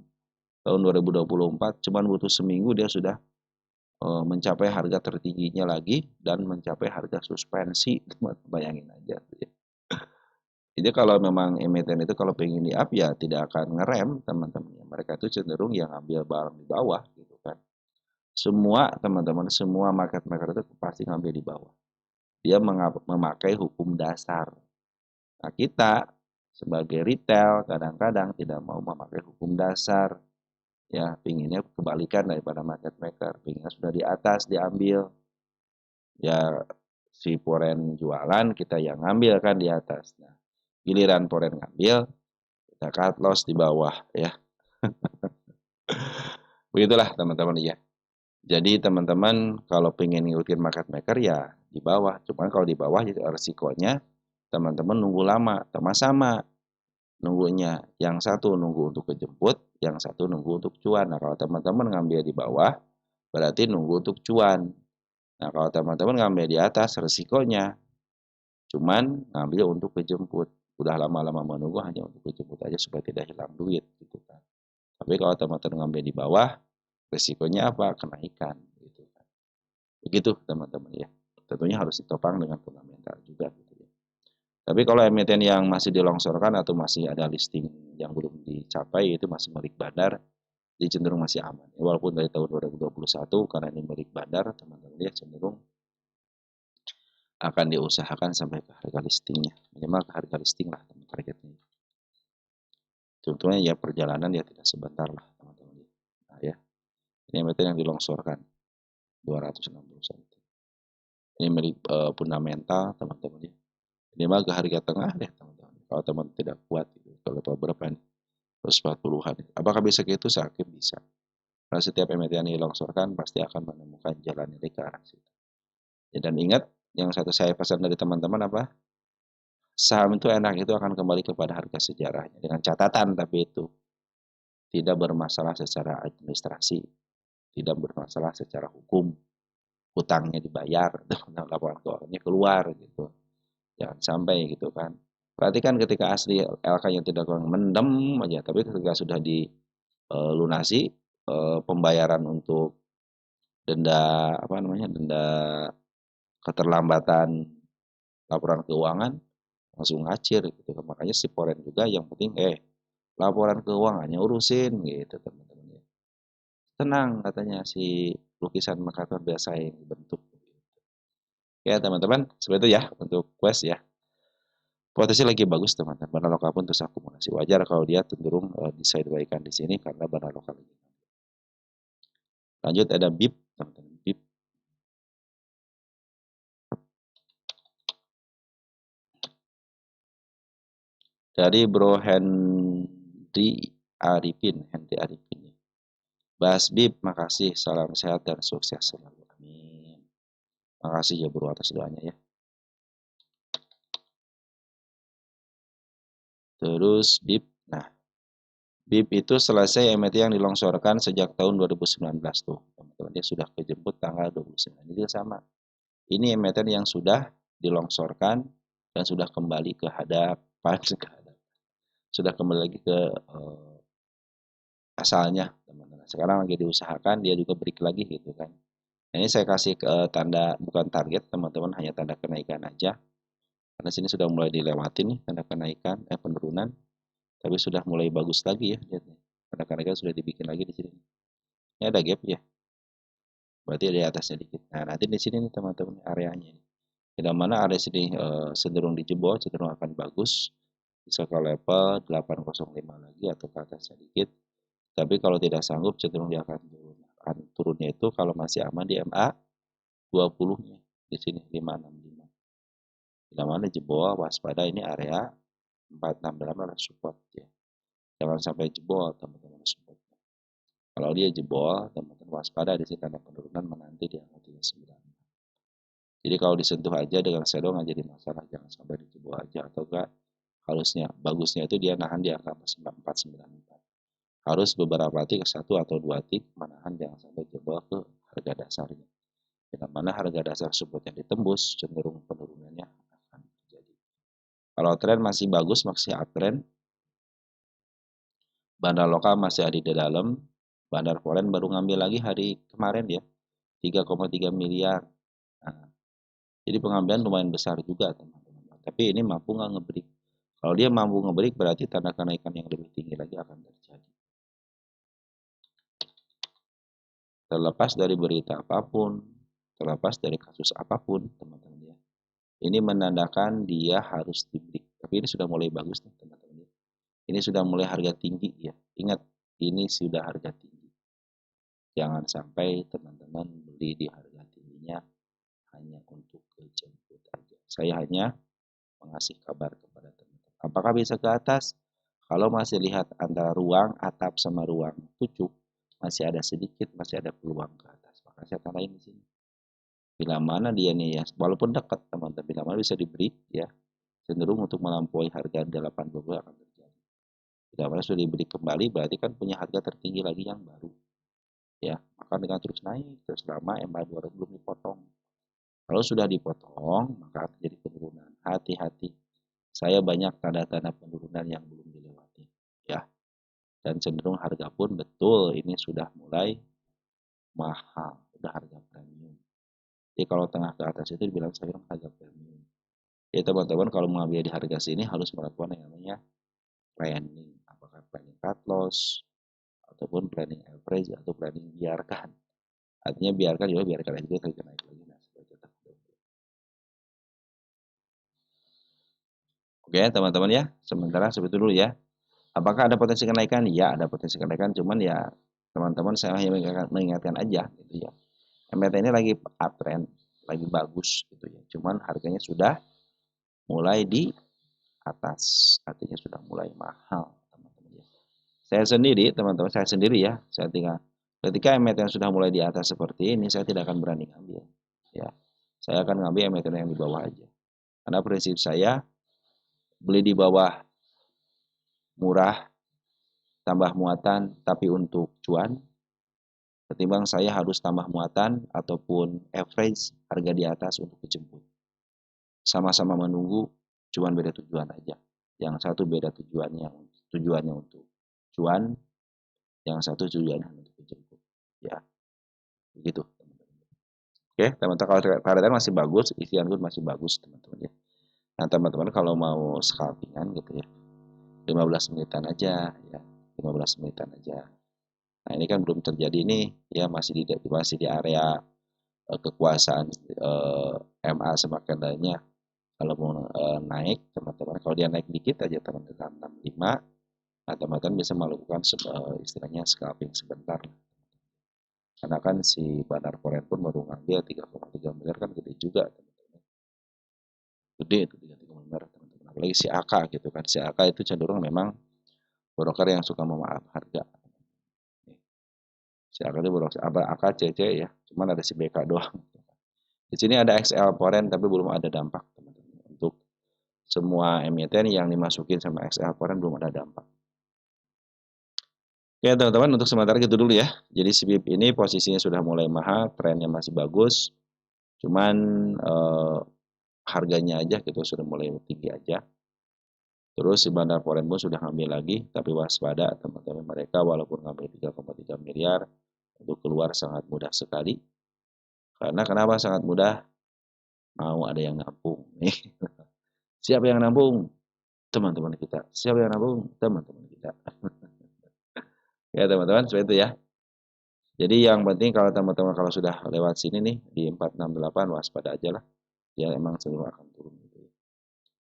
tahun 2024, cuman butuh seminggu dia sudah mencapai harga tertingginya lagi dan mencapai harga suspensi. Bayangin aja. Jadi kalau memang emiten itu kalau pengen di up ya tidak akan ngerem teman-teman. Mereka itu cenderung yang ambil barang di bawah gitu kan. Semua teman-teman, semua market maker itu pasti ngambil di bawah. Dia memakai hukum dasar. Nah, kita sebagai retail kadang-kadang tidak mau memakai hukum dasar. Ya, pinginnya kebalikan daripada market maker. Pinginnya sudah di atas diambil. Ya, si foreign jualan, kita yang ngambil kan di atas. Nah, giliran foreign ngambil, kita cut loss di bawah ya. Begitulah teman-teman ya. Jadi teman-teman kalau pengen ngikutin market maker ya di bawah. Cuman kalau di bawah itu resikonya teman-teman nunggu lama. Sama-sama nunggunya. Yang satu nunggu untuk kejemput, yang satu nunggu untuk cuan. Nah kalau teman-teman ngambil di bawah, berarti nunggu untuk cuan. Nah kalau teman-teman ngambil di atas, resikonya Cuman ngambil untuk kejemput. Udah lama-lama menunggu hanya untuk kejemput aja supaya tidak hilang duit gitu kan. Tapi kalau teman-teman ngambil di bawah, resikonya apa? Kenaikan gitu kan. Begitu teman-teman ya. Tentunya harus ditopang dengan fundamental juga gitu ya. Tapi kalau emiten yang masih dilongsorkan atau masih ada listing yang belum dicapai itu masih milik bandar, jadi cenderung masih aman. Walaupun dari tahun 2021 karena ini milik bandar, teman-teman ya cenderung akan diusahakan sampai ke harga listingnya. Minimal ke harga listing lah teman targetnya. Contohnya ya perjalanan ya tidak sebentar lah teman-teman. Nah ya, ini emiten yang dilongsorkan 261. Ini milik fundamental teman-teman ya. Minimal ke harga tengah deh teman-teman. Kalau teman tidak kuat gitu. Kalau berapa nih? 140-an. Apakah bisa gitu? Sakit bisa. Karena setiap emiten yang dilongsorkan pasti akan menemukan jalan yang ke arah situ. Ya, dan ingat, yang satu saya pesan dari teman-teman apa? Saham itu enak itu akan kembali kepada harga sejarahnya. Dengan catatan tapi itu tidak bermasalah secara administrasi, tidak bermasalah secara hukum, hutangnya dibayar, laporan keuangannya keluar gitu. Jangan sampai gitu kan. Perhatikan ketika asli LK-nya tidak kurang mendem aja, tapi ketika sudah dilunasi pembayaran untuk denda apa namanya denda keterlambatan laporan keuangan langsung ngacir gitu. Makanya si Poren juga yang penting laporan keuangannya urusin gitu teman-teman ya. Tenang katanya si lukisan Makassar biasa yang dibentuk. Ya teman-teman, seperti itu ya untuk quest ya. Potensi lagi bagus teman-teman. Barang lokal pun terus akumulasi. Wajar kalau dia cenderung disidewaykan di sini karena barang lokal lagi. Lanjut ada BIP teman-teman. BIP dari Bro Hendy Arifin. Bahas BIP, makasih, salam sehat dan sukses selalu. Amin. Makasih ya Bro atas doanya ya. Terus BIP, nah BIP itu selesai MT yang dilongsorkan sejak tahun 2019 tuh. Teman-teman dia sudah kejemput tanggal 29. Ini sama. Ini emiten yang sudah dilongsorkan dan sudah kembali ke hadapan sudah kembali lagi ke asalnya teman-teman. Sekarang lagi diusahakan dia juga break lagi gitu kan. Nah, ini saya kasih ke tanda bukan target teman-teman, hanya tanda kenaikan aja. Karena sini sudah mulai dilewatin nih tanda kenaikan penurunan, tapi sudah mulai bagus lagi ya lihat nih. Tanda kenaikan sudah dibikin lagi di sini. Ini ada gap ya. Berarti di atasnya dikit. Nah, nanti di sini nih teman-teman areanya. Tidak mana area sini cenderung dijebol, cenderung akan bagus. Bisa ke level 805 lagi atau ke atas sedikit. Tapi kalau tidak sanggup cenderung dia akan turun. Turunnya itu kalau masih aman di MA 20-nya. Di sini 565. Bila mana jebol, waspada ini area 468 adalah support ya. Jangan sampai jebol teman-teman support. Kalau dia jebol, teman-teman waspada di sini tanda penurunan menanti di angka 39. Jadi kalau disentuh aja dengan shadow nggak jadi masalah, jangan sampai dijebol aja atau enggak harusnya bagusnya itu dia nahan di angka 494. Harus beberapa titik satu atau dua titik menahan jangan sampai jebol ke harga dasarnya. Dengan mana harga dasar support yang ditembus cenderung penurunannya akan terjadi. Kalau tren masih bagus, masih uptrend, bandar lokal masih ada di dalam, bandar foreign baru ngambil lagi hari kemarin ya, 3,3 miliar. Nah, jadi pengambilan lumayan besar juga teman-teman. Tapi ini mampu nggak ngebreak. Kalau dia mampu ngebreak berarti tanda kenaikan yang lebih tinggi lagi akan terjadi. Terlepas dari berita apapun, terlepas dari kasus apapun, teman-teman ya. Ini menandakan dia harus di-break. Tapi ini sudah mulai bagus nih, teman-teman ya. Ini sudah mulai harga tinggi ya. Ingat, ini sudah harga tinggi. Jangan sampai teman-teman beli di harga tingginya hanya untuk kejemput aja. Saya hanya mengasih kabar kepada teman-teman. Apakah bisa ke atas? Kalau masih lihat antara ruang atap sama ruang pucuk, masih ada sedikit, masih ada peluang ke atas. Maka saya tandain di sini. Bila mana dia nih ya, walaupun dekat teman-teman, bila mana bisa diberi ya, cenderung untuk melampaui harga 80 akan terjadi. Bila mana sudah diberi kembali, berarti kan punya harga tertinggi lagi yang baru. Ya, maka dengan terus naik, terus lama MA200 belum dipotong. Kalau sudah dipotong, maka terjadi penurunan. hati-hati. Saya banyak tanda-tanda penurunan yang belum dilewati, ya. Dan cenderung harga pun betul ini sudah mulai mahal, sudah harga premium. Jadi kalau tengah ke atas itu dibilang saya harga premium. Jadi teman-teman kalau mengambil di harga sini harus melakukan yang namanya planning, apakah planning cut loss ataupun planning average atau planning biarkan. Artinya biarkan juga biarkan aja terkena naik lagi. Nah, seperti itu. Oke, teman-teman ya. Sementara seperti dulu ya. Apakah ada potensi kenaikan? Ya, ada potensi kenaikan. Cuman ya teman-teman saya hanya mengingatkan aja gitu ya. MT ini lagi uptrend, lagi bagus gitu ya. Cuman harganya sudah mulai di atas, artinya sudah mulai mahal, teman-teman ya. Saya sendiri, teman-teman, saya sendiri ya, saya tinggal ketika emiten sudah mulai di atas seperti ini, saya tidak akan berani ngambil. Ya, saya akan ngambil emiten yang di bawah aja. Karena prinsip saya beli di bawah murah, tambah muatan, tapi untuk cuan, ketimbang saya harus tambah muatan ataupun average harga di atas untuk dijemput. Sama-sama menunggu, cuan beda tujuan aja. Yang satu beda tujuannya untuk cuan, yang satu tujuannya untuk dijemput. Ya, begitu. Oke, teman-teman kalau targetnya masih bagus, isian pun masih bagus, teman-teman ya. Nah, teman-teman kalau mau scalpingan gitu ya, 15 menitan aja ya, 15 menitan aja. Nah, ini kan belum terjadi nih, ya masih di area kekuasaan MA semakin lainnya. Kalau mau naik, teman-teman, kalau dia naik dikit aja teman-teman 65, nah teman-teman bisa melakukan istilahnya scalping sebentar. Karena kan si Bandar Korea pun baru ngambil 3,3 miliar kan gede juga, teman-teman. Gede itu 3,3 miliar, teman-teman. Apalagi si AK gitu kan. Si AK itu cenderung memang broker yang suka memaaf harga. Si AK itu broker AK CC ya, cuman ada si BK doang. Di sini ada XL Foreign tapi belum ada dampak, teman-teman. Untuk semua emiten yang dimasukin sama XL Foreign belum ada dampak. Oke teman-teman, untuk sementara gitu dulu ya. Jadi si BIP ini posisinya sudah mulai mahal, trennya masih bagus. Cuman harganya aja gitu sudah mulai tinggi aja. Terus si Bandar Foreign pun sudah ngambil lagi, tapi waspada teman-teman, mereka walaupun ngambil 3,3 miliar, untuk keluar sangat mudah sekali. Karena kenapa sangat mudah? Mau ada yang nampung. Siapa yang nampung? Teman-teman kita. Siapa yang nampung? Teman-teman kita. Ya teman-teman, seperti itu ya. Jadi yang penting kalau teman-teman kalau sudah lewat sini nih di 468 waspada aja lah. Ya emang cenderung akan turun gitu ya.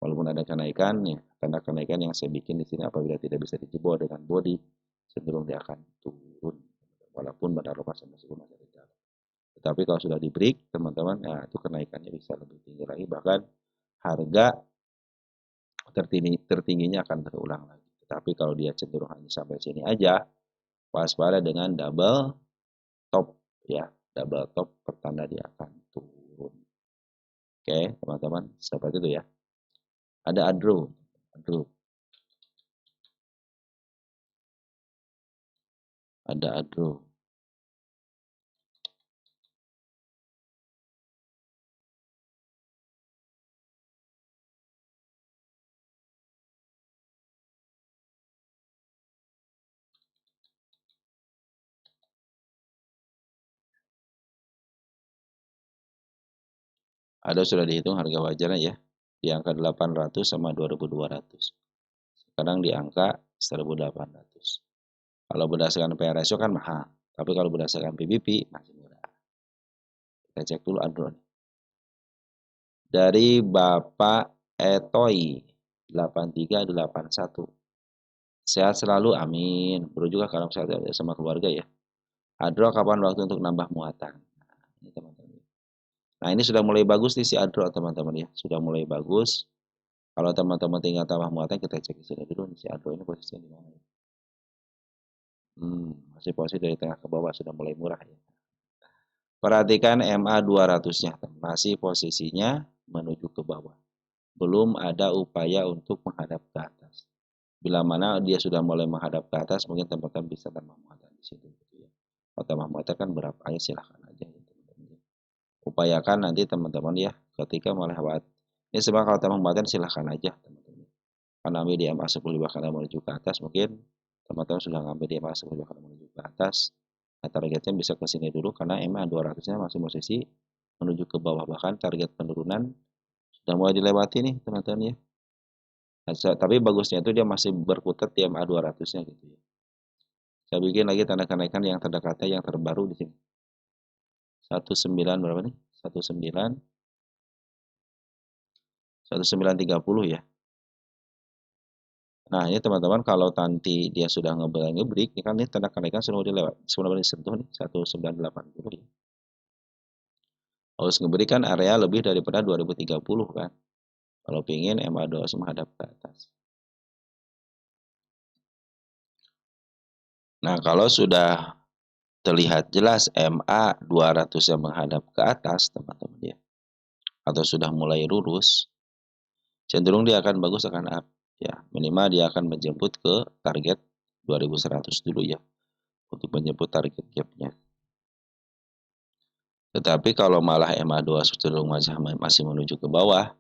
Walaupun ada kenaikan ya, karena kenaikan yang saya bikin di sini apabila tidak bisa dijebol dengan body, cenderung dia akan turun. Walaupun pada lokasi masih ada di dalam. Tetapi kalau sudah di break, teman-teman, ya itu kenaikannya bisa lebih tinggi lagi. Bahkan harga tertingginya akan terulang lagi. Tetapi kalau dia cenderung hanya sampai sini aja, waspada dengan double top ya, double top pertanda dia akan turun. Oke, teman-teman, seperti itu ya. Ada Adro, ada Adro. Ada sudah dihitung harga wajarnya ya, di angka 800 sama 2200. Sekarang di angka 1800. Kalau berdasarkan PE ratio kan mahal, tapi kalau berdasarkan PBP masih murah. Kita cek dulu Adro. Dari Bapak Etoy 8381. Sehat selalu, amin. Bro juga kalau sehat sama keluarga ya. Adro kapan waktu untuk nambah muatan? Nah, ini teman-teman. Nah, ini sudah mulai bagus nih si Adro teman-teman ya. Sudah mulai bagus. Kalau teman-teman tinggal tambah muatan, kita cek di sini dulu nih si Adro ini posisinya di mana. Masih posisi dari tengah ke bawah sudah mulai murah ya. Perhatikan MA 200-nya, masih posisinya menuju ke bawah. Belum ada upaya untuk menghadap ke atas. Bila mana dia sudah mulai menghadap ke atas, mungkin teman-teman bisa tambah muatan di situ. Gitu ya. Kalau tambah muatan kan berapa aja silahkan aja. Gitu, teman-teman. Upayakan nanti teman-teman ya, ketika melewat Ini sebenarnya kalau tambah muatan silahkan aja teman-teman. Karena ambil di MA 10 bahkan menuju ke atas, mungkin teman-teman sudah ngambil di MA 10 bahkan menuju ke atas. Nah, targetnya bisa ke sini dulu karena MA 200-nya masih posisi menuju ke bawah, bahkan target penurunan sudah mulai dilewati nih teman-teman ya. Nah, tapi bagusnya itu dia masih berkutat di MA 200-nya gitu ya. Saya bikin lagi tanda kenaikan yang terdekatnya yang terbaru di sini. 19 berapa nih? 1930 ya. Nah, ini teman-teman kalau nanti dia sudah ngebreak, ini kan ini tanda kenaikan sudah dilewat, sudah disentuh nih 1980 ya. Harus ngeberikan area lebih daripada 2030 kan. Kalau pingin MA200 menghadap ke atas. Nah, kalau sudah terlihat jelas MA 200 yang menghadap ke atas, teman-teman ya, atau sudah mulai lurus, cenderung dia akan bagus, akan up ya. Minimal dia akan menjemput ke target 2100 dulu ya, untuk menjemput target gapnya. Tetapi kalau malah MA2 cenderung masih menuju ke bawah,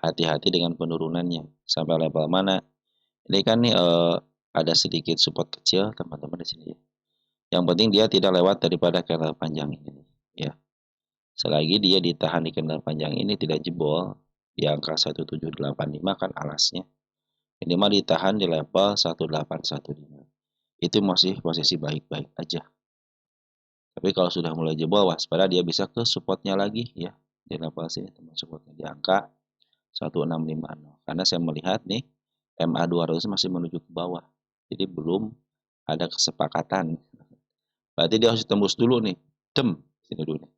hati-hati dengan penurunannya. Sampai level mana? Ini kan nih ada sedikit support kecil teman-teman di sini ya. Yang penting dia tidak lewat daripada candle panjang ini ya. Selagi dia ditahan di candle panjang ini tidak jebol di angka 1785 kan alasnya. Minimal ditahan di level 1815. Itu masih posisi baik-baik aja. Tapi kalau sudah mulai jebol, waspada dia bisa ke supportnya lagi ya. Di level sini teman, supportnya di angka 1650. Karena saya melihat nih MA 200 masih menuju ke bawah. Jadi belum ada kesepakatan. Berarti dia harus tembus dulu nih. Sini dulu nih.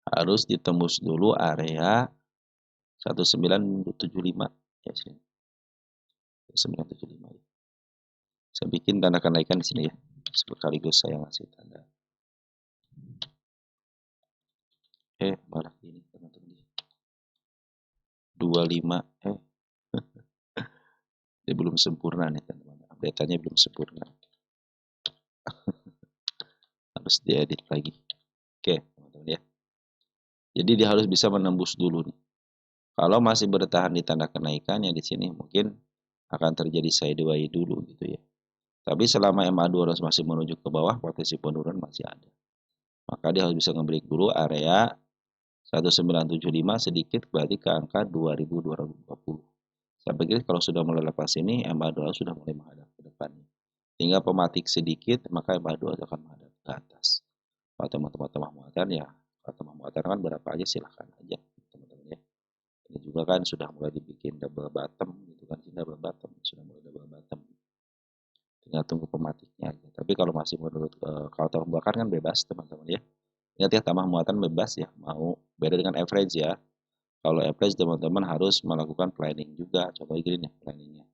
Harus ditembus dulu area 1975 ya sini. 1975 ya. Saya bikin tanda kenaikan di sini ya. Sekaligus saya ngasih tanda. Malah ini teman-teman. 25 dia belum sempurna nih teman-teman. Update-nya belum sempurna. Harus diedit lagi. Oke, teman-teman ya. Jadi dia harus bisa menembus dulu nih. Kalau masih bertahan di tanda kenaikan ya di sini mungkin akan terjadi sideways dulu gitu ya. Tapi selama MA200 masih menuju ke bawah, potensi penurunan masih ada. Maka dia harus bisa nge-break dulu area 1975 sedikit berarti ke angka 2220. Saya pikir kalau sudah mulai lepas ini MA200 sudah mulai menghadap ke depannya. Tinggal pematik sedikit maka MA200 akan menghadap ke atas. Kalau teman-teman tambah muatan ya, kalau tambah muatan kan berapa aja silahkan aja teman-teman ya. Ini juga kan sudah mulai dibikin double bottom gitu kan, double bottom sudah mulai double bottom. Tinggal tunggu pematiknya aja. Tapi kalau masih menurut kalau tambah bakar kan bebas teman-teman ya. Ingat ya, tambah muatan bebas ya, mau beda dengan average ya. Kalau average teman-teman harus melakukan planning juga. Contohnya gini nih planningnya.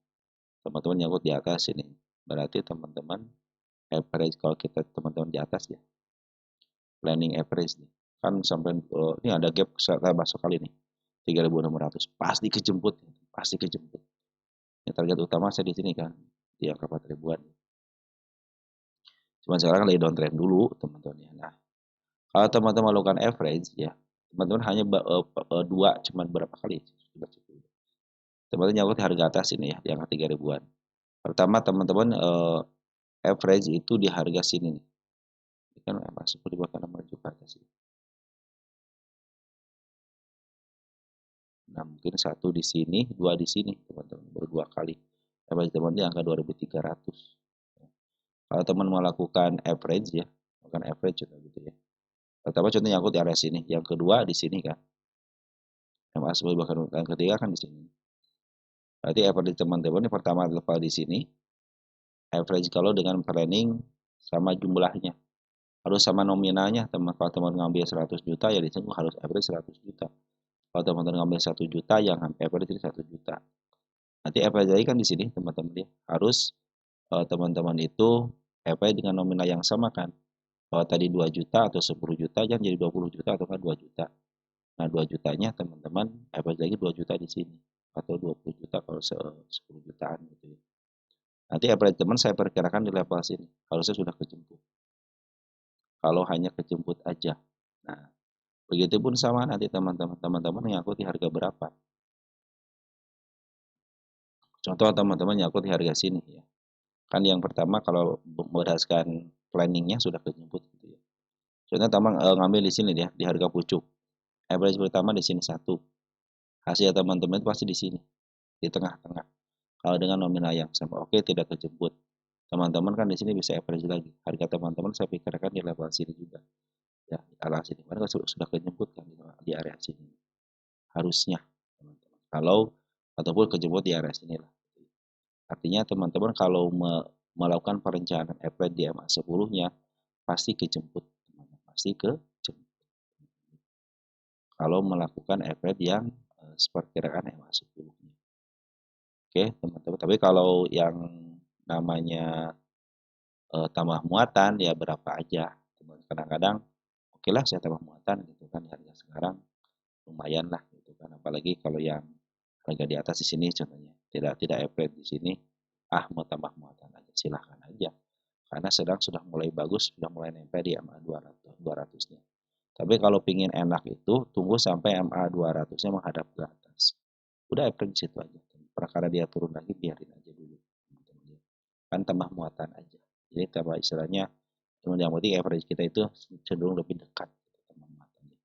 Teman-teman nyangkut di atas ini. Berarti teman-teman average kalau kita teman-teman di atas ya. Planning average nih. Kan sampai ini ada gap saya masuk kali nih. 3.600 pasti kejemput, pasti kejemput. Ini target utama saya di sini kan di angka 4 ribuan. Cuman sekarang lagi downtrend dulu teman-teman ya. Nah, kalau teman-teman lakukan average ya, teman-teman hanya dua cuman berapa kali? Teman-teman nyangkut harga atas ini ya, di angka 3 ribuan. Pertama teman-teman average itu di harga sini nih. Ini kan masuk di bawah menuju ke atas ini. Nah, mungkin satu di sini, dua di sini, teman-teman. Berdua kali. Average teman di angka 2.300. Kalau teman melakukan average ya, melakukan average juga gitu ya. Pertama contohnya nyangkut di area sini, yang kedua di sini kan. MA 10 bahkan yang ketiga kan di sini. Berarti average teman-teman yang pertama level di sini. Average kalau dengan planning sama jumlahnya. Harus sama nominalnya. Kalau teman ngambil 100 juta ya di sini harus average 100 juta. Kalau teman-teman ngambil 1 juta yang average 1 juta. Nanti average lagi kan di sini teman-teman ya. Harus teman-teman itu average dengan nominal yang sama kan. Kalau tadi 2 juta atau 10 juta jangan jadi 20 juta atau kan 2 juta. Nah 2 jutanya teman-teman average lagi 2 juta di sini. Atau 20 juta kalau 10 jutaan gitu ya. Nanti average teman saya perkirakan di level sini. Harusnya sudah kejemput. Kalau hanya kejemput aja. Nah, Begitupun sama nanti teman-teman nyangkut di harga berapa. Contoh teman-teman nyangkut di harga sini ya. Kan yang pertama kalau berdasarkan planningnya sudah kejemput gitu ya. Contoh teman ngambil di sini ya, di harga pucuk. Average pertama di sini satu. Hasil teman-teman itu pasti di sini, di tengah-tengah. Kalau dengan nominal yang sama, oke tidak kejemput. Teman-teman kan di sini bisa average lagi. Harga teman-teman saya pikirkan di level sini juga. Ya, di arah sini. Mereka sudah kejemput kan di area sini. Harusnya, teman-teman. Kalau ataupun kejemput di area sini lah. Artinya teman-teman kalau melakukan perencanaan average di MA 10-nya pasti kejemput. Pasti kejemput. Kalau melakukan average yang seperkirakan MA 10-nya. Oke, teman-teman. Tapi kalau yang namanya tambah muatan ya berapa aja. Kadang-kadang oke lah saya tambah muatan gitu kan harga sekarang lumayan lah gitu kan. Apalagi kalau yang harga di atas di sini contohnya tidak average di sini, mau tambah muatan aja silahkan aja. Karena sedang sudah mulai bagus, sudah mulai nempel di MA 200-nya. Tapi kalau pingin enak itu tunggu sampai MA 200-nya menghadap ke atas. Udah average situ aja. Perkara dia turun lagi biarin aja dulu. Kan tambah muatan aja. Jadi tambah istilahnya yang penting average kita itu cenderung lebih dekat tambah muatannya.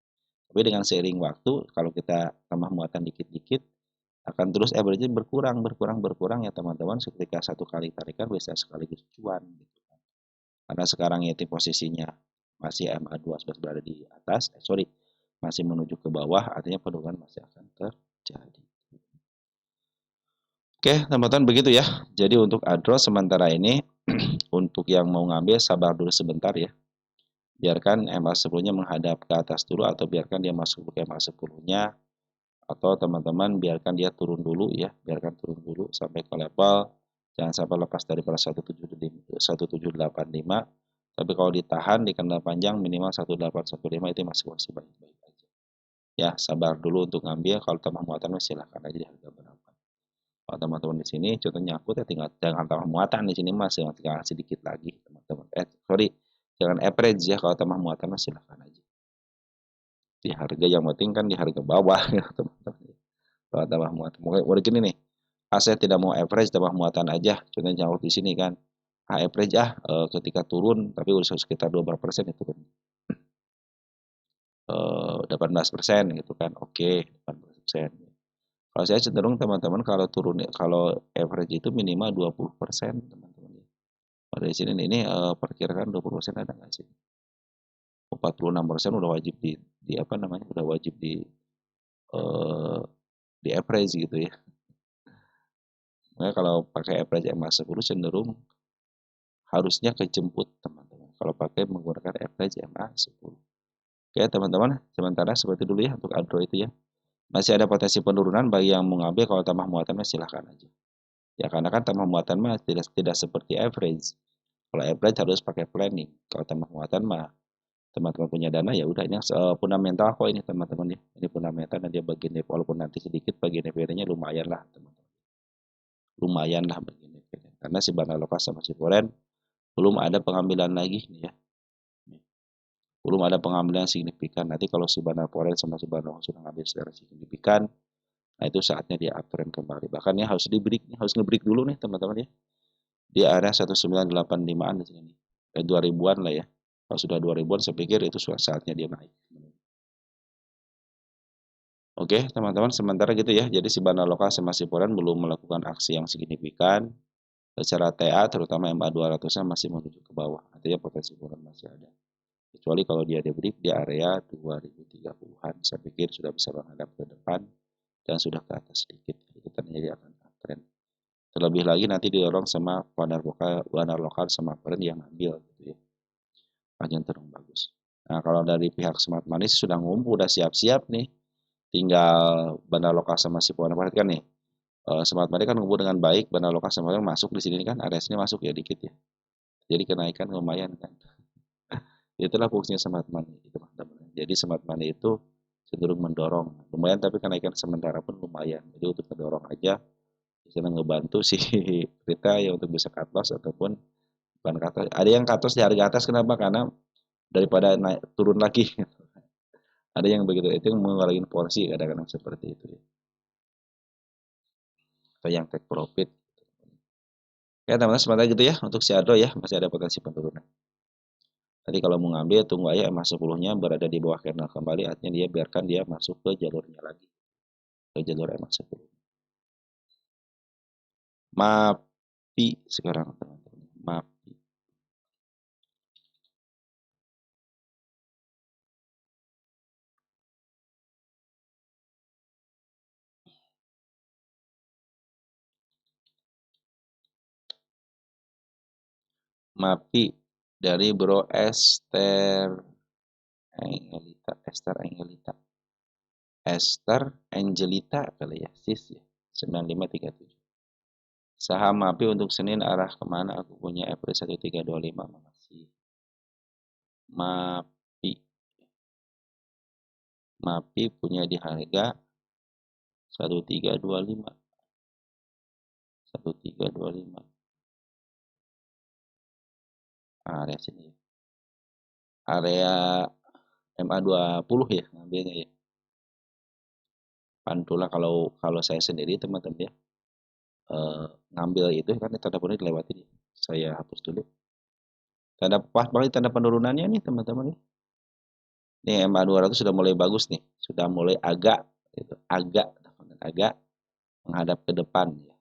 Tapi dengan seiring waktu kalau kita tambah muatan dikit-dikit akan terus average berkurang ya teman-teman. Ketika satu kali tarikan bisa sekaligus cuan gitu kan. Karena sekarang ya posisinya masih MA2 berada di atas, masih menuju ke bawah, artinya penurunan masih akan terjadi. Oke, teman-teman begitu ya. Jadi untuk adros sementara ini untuk yang mau ngambil sabar dulu sebentar ya. Biarkan MA 10-nya menghadap ke atas dulu atau biarkan dia masuk ke MA 10-nya atau teman-teman biarkan dia turun dulu ya, biarkan turun dulu sampai ke level jangan sampai lepas daripada 1785. Tapi kalau ditahan di kandang panjang minimal 1815 itu masih baik-baik aja. Ya, sabar dulu untuk ngambil. Kalau tambah muatan silahkan aja di harga berapa. Kalau teman-teman di sini contohnya aku ya tinggal jangan tambah muatan di sini mas, tinggal sedikit lagi teman-teman. Jangan average ya, kalau tambah muatan silahkan aja. Di harga yang penting kan di harga bawah ya teman-teman. Kalau tambah muatan, mungkin gini nih, saya tidak mau average tambah muatan aja. Contohnya jauh di sini kan, average ketika turun tapi udah sekitar 12% itu kan. 18% gitu kan, oke 18%. Kalau saya cenderung teman-teman kalau turun kalau average itu minimal 20% teman-teman. Pada di sini ini perkirakan 20% ada nggak sih? 46% udah wajib di apa namanya? Udah wajib di average gitu ya. Nah, kalau pakai average MA 10 cenderung harusnya kejemput teman-teman. Kalau pakai menggunakan average MA 10. Oke teman-teman, sementara seperti dulu ya untuk Android itu ya. Masih ada potensi penurunan bagi yang mau ngambil, kalau tambah muatan silahkan aja. Ya karena kan tambah muatan mah tidak seperti average. Kalau average harus pakai planning. Kalau tambah muatan mah teman-teman punya dana ya udah ini fundamental kok ini teman-teman ya. Ini fundamental dan dia bagian walaupun nanti sedikit bagian DP-nya lumayan lah teman-teman. Lumayan lah bagian DP-nya. Karena si Bana Lokas sama si Foren belum ada pengambilan lagi nih ya. Belum ada pengambilan signifikan. Nanti kalau si Bana Foren sama si Bana sudah ngambil secara signifikan, nah itu saatnya dia uptrend kembali. Bahkan ya harus harus nge-break dulu nih teman-teman ya. Di area 1985-an di sini. 2000-an lah ya. Kalau sudah 2000-an saya pikir itu sudah saatnya dia naik. Oke, teman-teman, sementara gitu ya. Jadi si Bana Lokal sama si Foren belum melakukan aksi yang signifikan. Secara TA terutama MA200-nya masih menuju ke bawah. Artinya potensi Foren masih ada. Kecuali kalau dia break di area 2030-an, saya pikir sudah bisa menghadap ke depan dan sudah ke atas sedikit. Itu tadinya dia akan uptrend. Terlebih lagi nanti didorong sama warna lokal sama brand yang ambil gitu ya. Panjang terung bagus. Nah, kalau dari pihak Smart Money sudah ngumpul, udah siap-siap nih. Tinggal bandar lokal sama si Warna perhatikan nih. Smart Money kan ngumpul dengan baik, bandar lokal sama yang masuk di sini kan area sini masuk ya dikit ya. Jadi kenaikan lumayan kan. Itulah fungsinya Smart Money itu teman-teman. Jadi Smart Money itu cenderung mendorong. Lumayan tapi kenaikan sementara pun lumayan. Jadi untuk mendorong aja bisa ngebantu si kita ya untuk bisa cut loss ataupun bukan cut loss. Ada yang cut loss di harga atas kenapa? Karena daripada naik turun lagi. Ada yang begitu, itu yang mengurangi porsi kadang-kadang seperti itu ya. Atau yang take profit. Ya teman-teman sementara gitu ya untuk shadow ya masih ada potensi penurunan. Tadi kalau mau ngambil tunggu aja EMA 10-nya berada di bawah candle kembali, artinya dia biarkan dia masuk ke jalurnya lagi, ke jalur EMA 10. MAPI sekarang teman-teman. MAPI. MAPI dari Bro Esther Angelita kali ya, sis ya. 9537. Saham MAPI untuk Senin arah kemana? Aku punya April 1325. Makasih. MAPI. MAPI punya di harga 1325. 1325. Area sini ya. Area MA20 ya ngambilnya ya. Pantula kalau saya sendiri teman-teman ya. Ngambil itu kan tanda penurunan dilewati. Saya hapus dulu. Tanda pas banget tanda penurunannya nih teman-teman ya. Nih MA200 sudah mulai bagus nih, sudah mulai agak itu agak menghadap ke depan ya.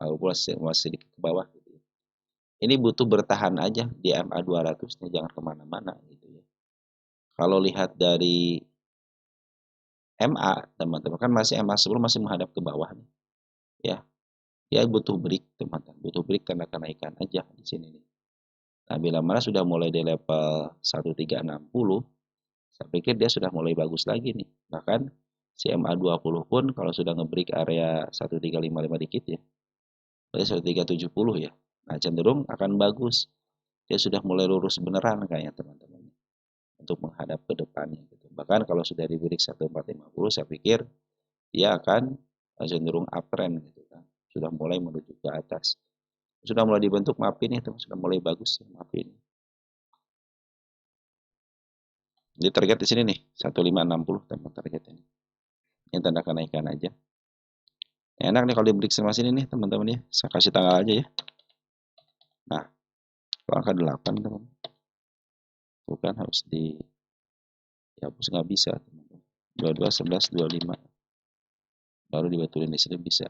Walaupun masih sedikit ke bawah gitu ya. Ini butuh bertahan aja di MA200 nih, jangan kemana-mana gitu ya. Kalau lihat dari MA teman-teman kan masih MA10 masih menghadap ke bawah nih ya. Ya butuh break teman-teman, butuh break tanda kenaikan aja di sini nih. Nah, bila mana sudah mulai di level 1360, saya pikir dia sudah mulai bagus lagi nih. Bahkan si MA20 pun kalau sudah ngebreak area 1355 dikit ya, berarti 1370 ya. Nah, cenderung akan bagus. Dia sudah mulai lurus beneran kayaknya teman-teman untuk menghadap ke depannya gitu. Bahkan kalau sudah di break 1450, saya pikir dia akan cenderung uptrend gitu kan. Sudah mulai menuju ke atas. Sudah mulai dibentuk MAP ini teman, sudah mulai bagus ya, MAP ini. Jadi target di sini nih 1560 teman target ini. Ini tanda kenaikan aja. Enak nih kalau di break sama sini nih teman-teman ya. Saya kasih tanggal aja ya. Nah, angka 8 teman. Bukan harus dihapus nggak bisa teman-teman. 22 11 25 baru dibetulin di sini bisa.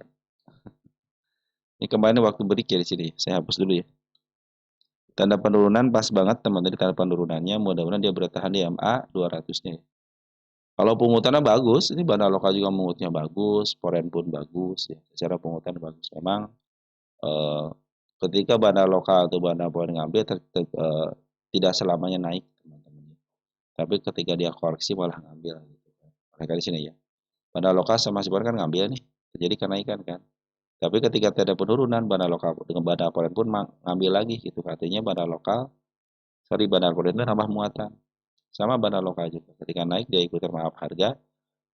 Ini kemarin waktu break ya di sini. Saya hapus dulu ya. Tanda penurunan pas banget teman-teman, tanda penurunannya mudah-mudahan dia bertahan di MA 200-nya. Kalau pungutannya bagus, ini Banda Lokal juga mengutnya bagus, Foreign pun bagus ya. Secara pungutan bagus. Memang ketika Banda Lokal atau Banda Foreign ngambil tidak selamanya naik teman-teman. Tapi ketika dia koreksi malah ngambil gitu. Mereka di sini ya. Banda Lokal sama si Foreign kan ngambil nih, terjadi kenaikan kan. Tapi ketika ada penurunan Banda Lokal dengan Banda Foreign pun ngambil lagi gitu. Artinya Banda Lokal Banda Foreign itu nambah muatan. Sama Banda Lokal juga. Ketika naik dia ikutan maaf harga.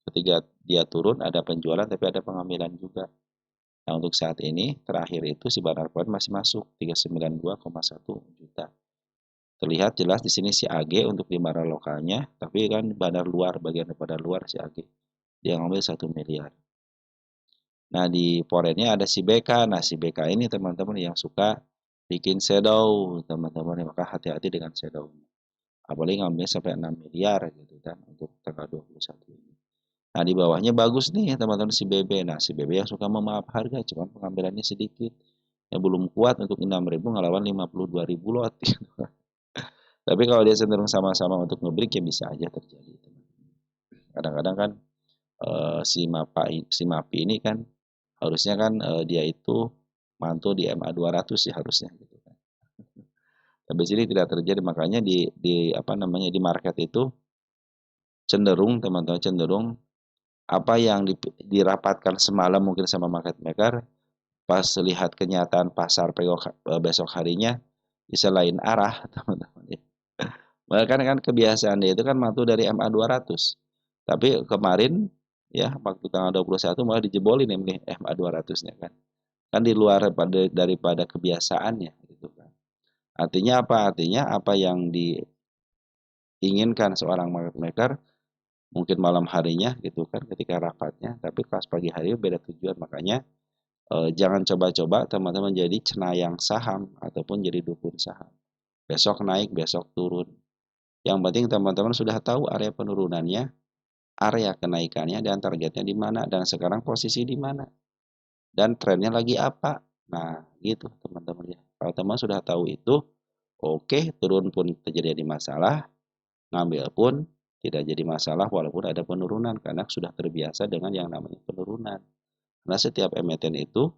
Ketika dia turun ada penjualan tapi ada pengambilan juga. Nah untuk saat ini terakhir itu si Banda Foreign masih masuk 392,1 juta. Terlihat jelas di sini si AG untuk di bandar lokalnya, tapi kan bandar luar, bagian bandar luar si AG. Dia ngambil 1 miliar. Nah di foreignnya ada si BK. Nah si BK ini teman-teman yang suka bikin shadow teman-teman, maka hati-hati dengan shadow. Apalagi ngambil sampai 6 miliar gitu kan untuk tanggal 21 ini. Nah di bawahnya bagus nih teman-teman si BB. Nah si BB yang suka memaaf harga, cuman pengambilannya sedikit. Ya belum kuat untuk 6.000 ngelawan 52.000 lot. Tapi kalau dia cenderung sama-sama untuk ngebreak ya bisa aja terjadi. Kadang-kadang kan si MAPI ini kan harusnya kan dia itu mantul di MA 200 ya harusnya gitu kan. Tapi sini tidak terjadi, makanya di apa namanya di market itu cenderung teman-teman cenderung apa yang dirapatkan semalam mungkin sama market maker pas lihat kenyataan pasar besok harinya bisa lain arah teman-teman ya. Bahkan kan kebiasaan dia itu kan mantul dari MA 200. Tapi kemarin ya waktu tanggal 21 malah dijebolin nih MA 200-nya kan. Kan di luar daripada kebiasaannya gitu kan. Artinya apa? Artinya apa yang diinginkan seorang market maker mungkin malam harinya gitu kan ketika rapatnya, tapi pas pagi hari beda tujuan. Makanya jangan coba-coba teman-teman jadi cenayang saham ataupun jadi dukun saham. Besok naik, besok turun. Yang penting teman-teman sudah tahu area penurunannya, area kenaikannya, dan targetnya di mana, dan sekarang posisi di mana, dan trennya lagi apa. Nah, gitu teman-teman ya. Kalau teman sudah tahu itu, oke, turun pun terjadi masalah, ngambil pun tidak jadi masalah walaupun ada penurunan karena sudah terbiasa dengan yang namanya penurunan. Karena setiap emiten itu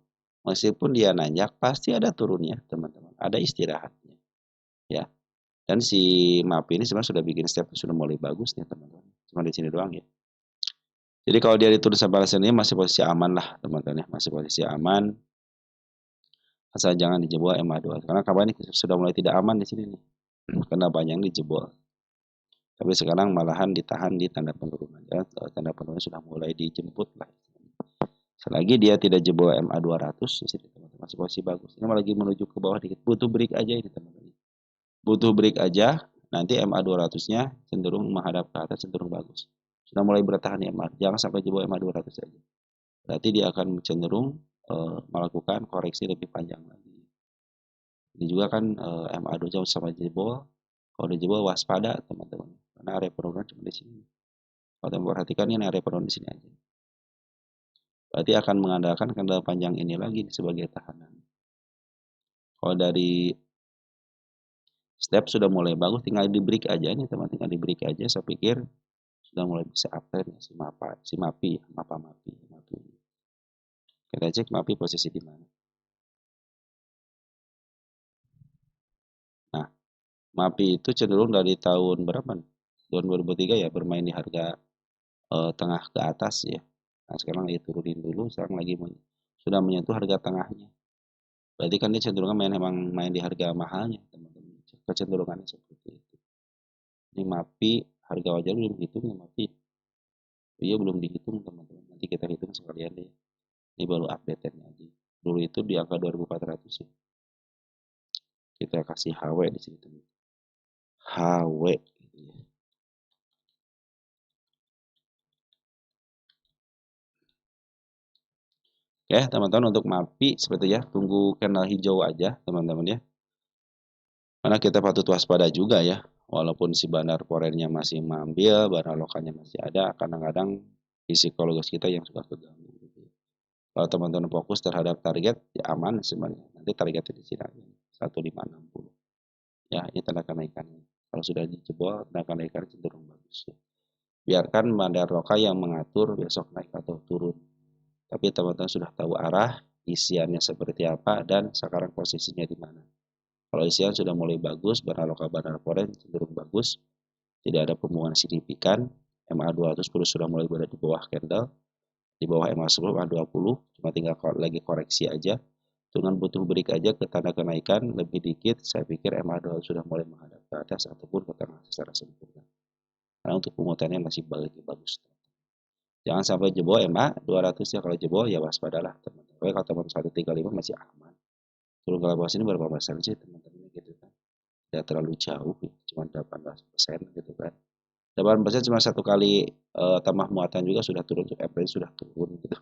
meskipun dia nanjak pasti ada turunnya, teman-teman. Ada istirahatnya, ya. Dan si MAP ini sebenarnya sudah bikin step sudah mulai bagus nih, teman-teman. Cuma di sini doang ya. Jadi kalau dia diturun sampai sini masih posisi aman lah, teman-teman ya. Masih posisi aman. Asal jangan dijebol MA2. Karena kapan ini sudah mulai tidak aman di sini nih. Karena banyak yang dijebol. Tapi sekarang malahan ditahan di tanda penurunan. Ya. Tanda penurunan sudah mulai dijemput lah. Selagi dia tidak jebol MA 200 di sini teman-teman, masih posisi bagus. Ini lagi menuju ke bawah dikit. Butuh break aja ini teman-teman. Butuh break aja, nanti MA 200-nya cenderung menghadap ke atas, cenderung bagus. Sudah mulai bertahan di MA, jangan sampai jebol MA 200 aja. Berarti dia akan cenderung melakukan koreksi lebih panjang lagi. Ini juga kan MA 2 jauh sama jebol. Kalau udah jebol waspada teman-teman. Karena area penurunan cuma di sini. Kalau teman perhatikan ini area penurunan di sini aja. Berarti akan mengandalkan kendala panjang ini lagi sebagai tahanan. Kalau dari step sudah mulai bagus, tinggal di break aja nih teman, tinggal di break aja. Saya pikir sudah mulai bisa uptrend ya, si MAPI. Kita cek MAPI posisi di mana. Nah, MAPI itu cenderung dari tahun berapa nih? Tahun 2003 ya bermain di harga tengah ke atas ya. Nah, sekarang lagi turunin dulu, sekarang lagi sudah menyentuh harga tengahnya. Berarti kan dia cenderung emang main di harga mahalnya, teman-teman. Kecenderungannya seperti itu. Ini MAPI harga wajar belum dihitung ya MAPI. Iya belum dihitung teman-teman. Nanti kita hitung sekalian deh. Ini baru update-nya aja. Dulu itu di angka 2400 ya. Kita kasih HW di sini teman. HW gitu ya. Oke, teman-teman untuk MAPI seperti ya, tunggu candle hijau aja teman-teman ya. Karena kita patut waspada juga ya. Walaupun si bandar forennya masih mengambil, bandar lokalnya masih ada, kadang-kadang psikologis kita yang suka terganggu. Gitu. Kalau teman-teman fokus terhadap target, ya aman sebenarnya. Nanti targetnya di sini aja, 1560. Ya, ini tanda kenaikannya. Kalau sudah dijebol, tanda kenaikan cenderung bagus. Ya. Biarkan bandar lokal yang mengatur besok naik atau turun. Tapi teman-teman sudah tahu arah, isiannya seperti apa, dan sekarang posisinya di mana. Kalau isian sudah mulai bagus, bandar lokal bandar foreign cenderung bagus, tidak ada pembuangan signifikan, MA200 sudah mulai berada di bawah candle, di bawah MA10, MA20, cuma tinggal lagi koreksi aja. Dengan butuh break aja ke tanda kenaikan lebih dikit, saya pikir MA200 sudah mulai menghadap ke atas ataupun ke tengah secara sempurna. Karena untuk pemutusannya masih bagus. Jangan sampai jebol MA 200 ya, kalau jebol ya waspadalah teman-teman. Kalau teman 135 masih aman. Turun ke bawah sini berapa persen sih teman-teman gitu kan. Tidak terlalu jauh, cuma 18% gitu kan. 8% cuma satu kali tambah muatan juga sudah turun, untuk April sudah turun gitu.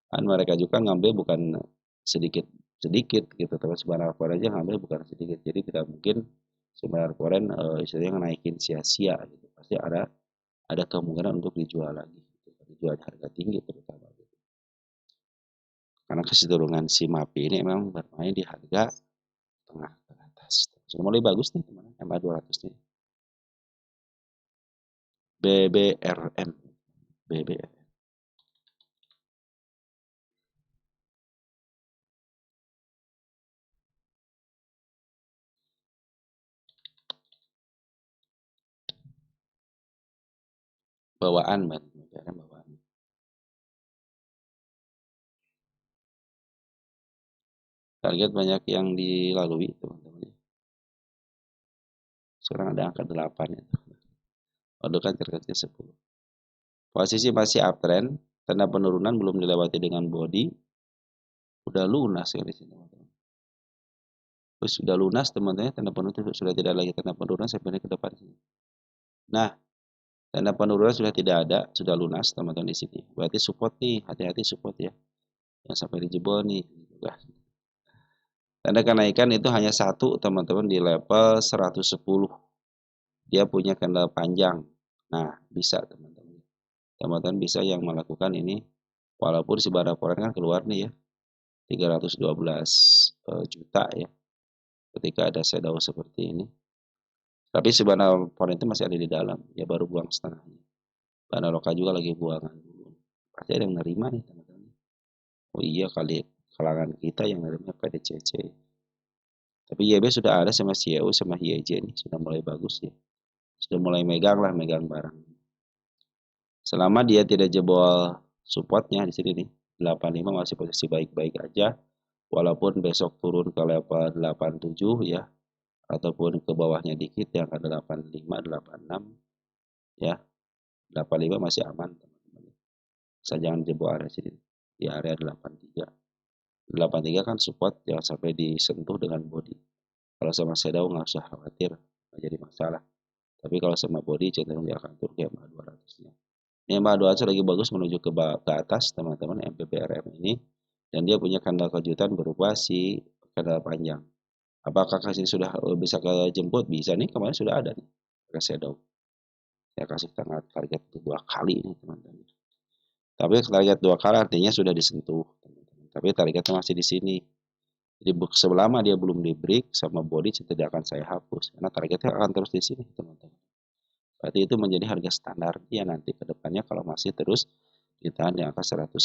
Kan mereka juga ngambil bukan sedikit sedikit gitu, tapi sebenarnya foreign aja ngambil bukan sedikit. Jadi tidak mungkin sebenarnya foreign istilahnya naikin sia-sia gitu. Pasti ada kemungkinan untuk dijual lagi, gitu. Dijual harga tinggi terutama. Gitu. Karena kecenderungan si MAPI ini memang bermain di harga tengah ke atas. Sudah mulai bagus nih teman-teman, MA 200 nih. BBRM. BBRM. Bawaan, BBRM bawaan. Target banyak yang dilalui teman-teman. Sekarang ada angka 8 ya. Waduh kan targetnya 10. Posisi masih uptrend, tanda penurunan belum dilewati dengan body. Udah lunas ya di sini teman-teman. Terus sudah lunas teman-teman, tanda penurunan sudah tidak lagi tanda penurunan, saya pindah ke depan sini. Nah, Tanda penurunan sudah tidak ada, sudah lunas teman-teman di sini. Berarti support nih, hati-hati support ya. Yang sampai dijebol nih. Tanda kenaikan itu hanya satu teman-teman di level 110. Dia punya candle panjang. Nah, bisa teman-teman. Teman-teman bisa yang melakukan ini. Walaupun si barang forex kan keluar nih ya. 312 juta ya. Ketika ada shadow seperti ini. Tapi si barang forex itu masih ada di dalam. Ya baru buang setengahnya. Barang lokal juga lagi buangan dulu. Pasti ada yang nerima nih teman-teman. Oh iya kali kalangan kita yang nerima PDCC. Tapi YB sudah ada sama CEU sama YJ nih. Sudah mulai bagus ya. Sudah mulai megang lah, megang barang. Selama dia tidak jebol supportnya di sini nih, 85 masih posisi baik-baik aja. Walaupun besok turun ke level 87 ya, ataupun ke bawahnya dikit yang ada 85, 86 ya. 85 masih aman teman-teman. Saya jangan jebol area sini di area 83. 83 kan support jangan sampai disentuh dengan body. Kalau sama shadow nggak usah khawatir, nggak jadi masalah. Tapi kalau sama body cenderung dia akan turun ke MA 200-nya. MA 200 lagi bagus menuju ke atas teman-teman MPBRM ini. Dan dia punya kandang kejutan berupa si kandang panjang. Apakah kasih sudah bisa ke jemput? Bisa nih, kemarin sudah ada nih. Ke shadow. Saya kasih target 2 kali ini teman-teman. Tapi target 2 kali artinya sudah disentuh. Teman-teman. Tapi targetnya masih di sini. Jadi selama dia belum di break sama body tidak akan saya hapus. Karena targetnya akan terus di sini teman-teman. Berarti itu menjadi harga standar dia nanti ke depannya kalau masih terus ditahan di angka 110.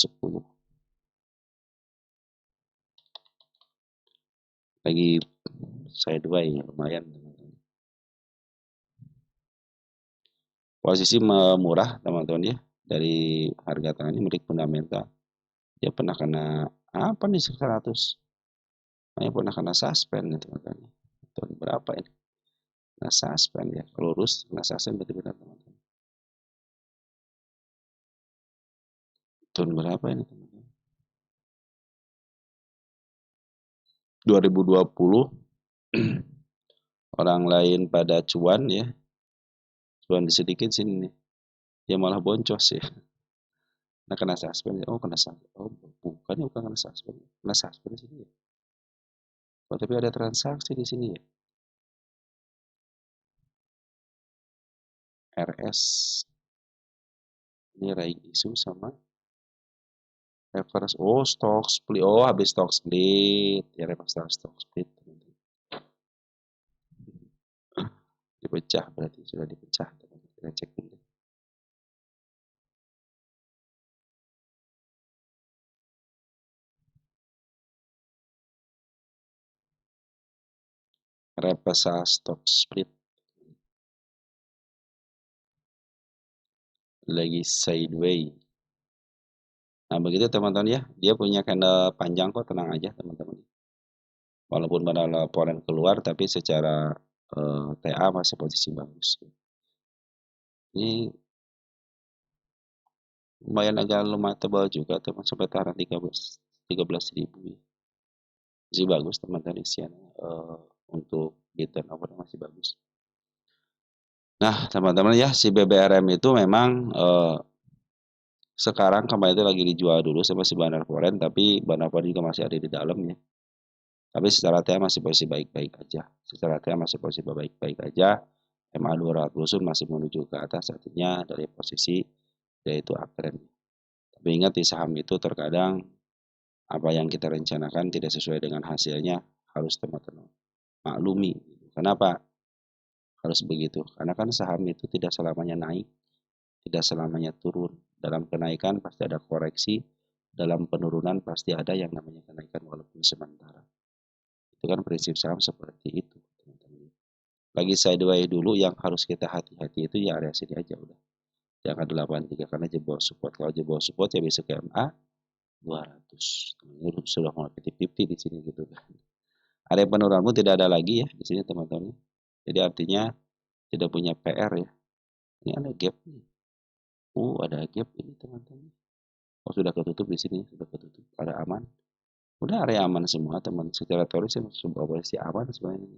Lagi sideways lumayan teman-teman. Posisi murah teman-teman ya dari harga tengah ini milik fundamental. Dia pernah kena apa nih 100? Nah, pernah kena suspend nih teman-teman. Tahun berapa ini? Kena suspend ya. Lurus kena suspend berarti benar teman-teman. Tahun berapa ini teman-teman? 2020 orang lain pada cuan ya. Cuan sedikit sini nih. Dia malah boncos ya. Nah, kena suspend ya. Oh, kena suspend. Oh, bukan kena suspend. Kena suspend sini ya. Oh, tapi ada transaksi di sini ya. RS. Ini raing isu sama reverse. Oh, stock split. Oh, habis stock split. Ya, reverse stock split. Dipecah berarti sudah dipecah. Kita cek dulu. Reverse stock split. Lagi sideways. Nah, begitu teman-teman ya. Dia punya candle panjang kok, tenang aja teman-teman. Walaupun pada laporan keluar, tapi secara TA masih posisi bagus. Ini lumayan agak lumayan tebal juga teman, sampai taruh 13.000 ya. Masih bagus teman-teman isiannya untuk gitu masih bagus. Nah teman-teman ya, si BBRM itu memang sekarang kemarin itu lagi dijual dulu sama si Bandar Foreign, tapi Bandar Foreign juga masih ada di dalam ya. Tapi secara TA masih posisi baik-baik aja. Secara TA masih posisi baik-baik aja. MA 200 masih menuju ke atas, artinya dari posisi yaitu uptrend. Tapi ingat di saham itu terkadang apa yang kita rencanakan tidak sesuai dengan hasilnya, harus teman-teman maklumi. Kenapa harus begitu? Karena kan saham itu tidak selamanya naik, tidak selamanya turun. Dalam kenaikan pasti ada koreksi, dalam penurunan pasti ada yang namanya kenaikan walaupun sementara. Itu kan prinsip saham seperti itu, teman-teman. Lagi sideways dulu, yang harus kita hati-hati itu ya area sini aja udah. Jangan 83 karena jebol support. Kalau jebol support ya bisa ke MA 200. Ini sudah mulai 50-50 di sini gitu kan. Area penurunan pun tidak ada lagi ya di sini teman-teman. Jadi artinya tidak punya PR ya. Ini ada gap nih. Ada gap ini teman-teman. Oh, sudah ketutup di sini, sudah ketutup. Ada aman. Udah area aman semua teman. Secara teoris sebuah posisi aman sebenarnya.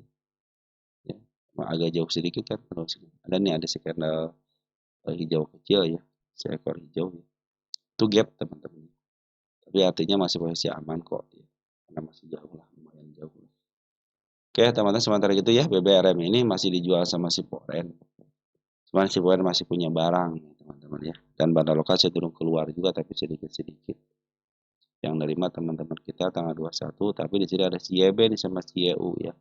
Ya, agak jauh sedikit kan. Ada nih, ada si candle hijau kecil ya, seekor hijau ya. Itu gap teman-teman. Tapi artinya masih posisi aman kok ya. Karena masih jauh lah, lumayan jauh lah. Oke teman-teman, sementara itu ya BBRM ini masih dijual sama si Poren. Cuman si Poren masih punya barang ya, teman-teman ya. Dan bandar lokal cenderung keluar juga tapi sedikit-sedikit. Yang nerima teman-teman kita tanggal 21, tapi di sini ada si YB nih sama si YU ya.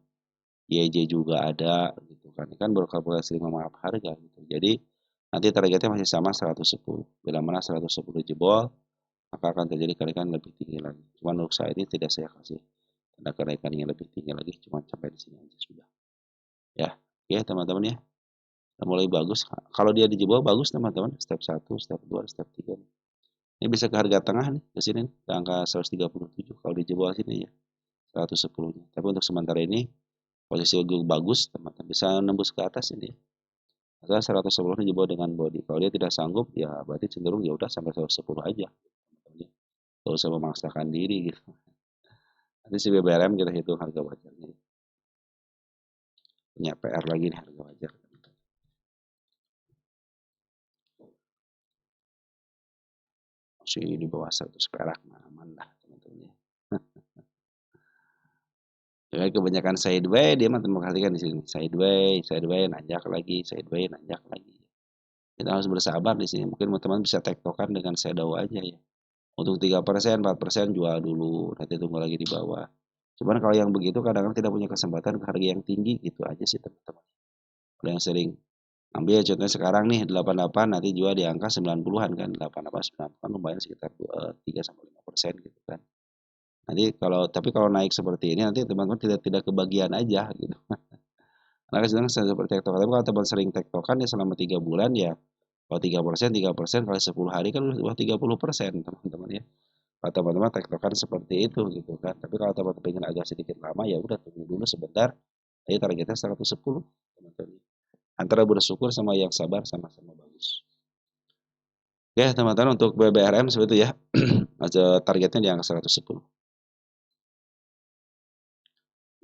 YJ juga ada gitu kan. Ini kan berkalkulasi 5 maaf harga gitu. Jadi nanti targetnya masih sama 110. Bila mana 110 jebol, maka akan terjadi kenaikan lebih tinggi lagi. Cuma untuk saat ini tidak saya kasih tanda kenaikan yang lebih tinggi lagi, cuma sampai di sini aja sudah. Ya, ya teman-teman ya. Udah mulai bagus. Kalau dia dijebol bagus teman-teman. Step 1, step 2, step 3. Ini bisa ke harga tengah nih, ke sini nih, ke angka 137 kalau dijebol sini ya. 110-nya. Tapi untuk sementara ini posisi bagus, teman-teman bisa nembus ke atas ini. Maka 110 jebol dengan body. Kalau dia tidak sanggup, ya berarti cenderung ya udah sampai 110 aja. Gak usah memaksakan diri gitu. Nanti si BBRM kita hitung harga wajarnya. Punya PR lagi nih harga wajar. Masih di bawah 100 perak, nah aman lah teman-teman ya. Ya, kebanyakan sideway dia mah perhatikan di sini. Sideway nanjak lagi, sideway nanjak lagi. Kita harus bersabar di sini. Mungkin teman-teman bisa tektokan dengan shadow aja ya. Untuk 3%, 4% jual dulu, nanti tunggu lagi di bawah. Cuman kalau yang begitu kadang-kadang tidak punya kesempatan ke harga yang tinggi gitu aja sih teman-teman. Kalau yang sering ambil contohnya sekarang nih 88 nanti jual di angka 90-an kan. 88 90 lumayan sekitar 3 sampai 5% gitu kan. Nanti kalau naik seperti ini nanti teman-teman tidak kebagian aja gitu. Karena sedang seperti tektokan. Tapi kalau teman sering tektokan ya selama 3 bulan ya kalau 3% kali 10 hari kan udah 30% teman-teman ya. Kalau teman-teman tektokan seperti itu gitu kan. Tapi kalau teman-teman pengen agak sedikit lama ya udah tunggu dulu sebentar. Jadi targetnya 110 teman-teman. Antara bersyukur sama yang sabar sama-sama bagus. Ya teman-teman untuk BBRM seperti itu ya. Targetnya di angka 110.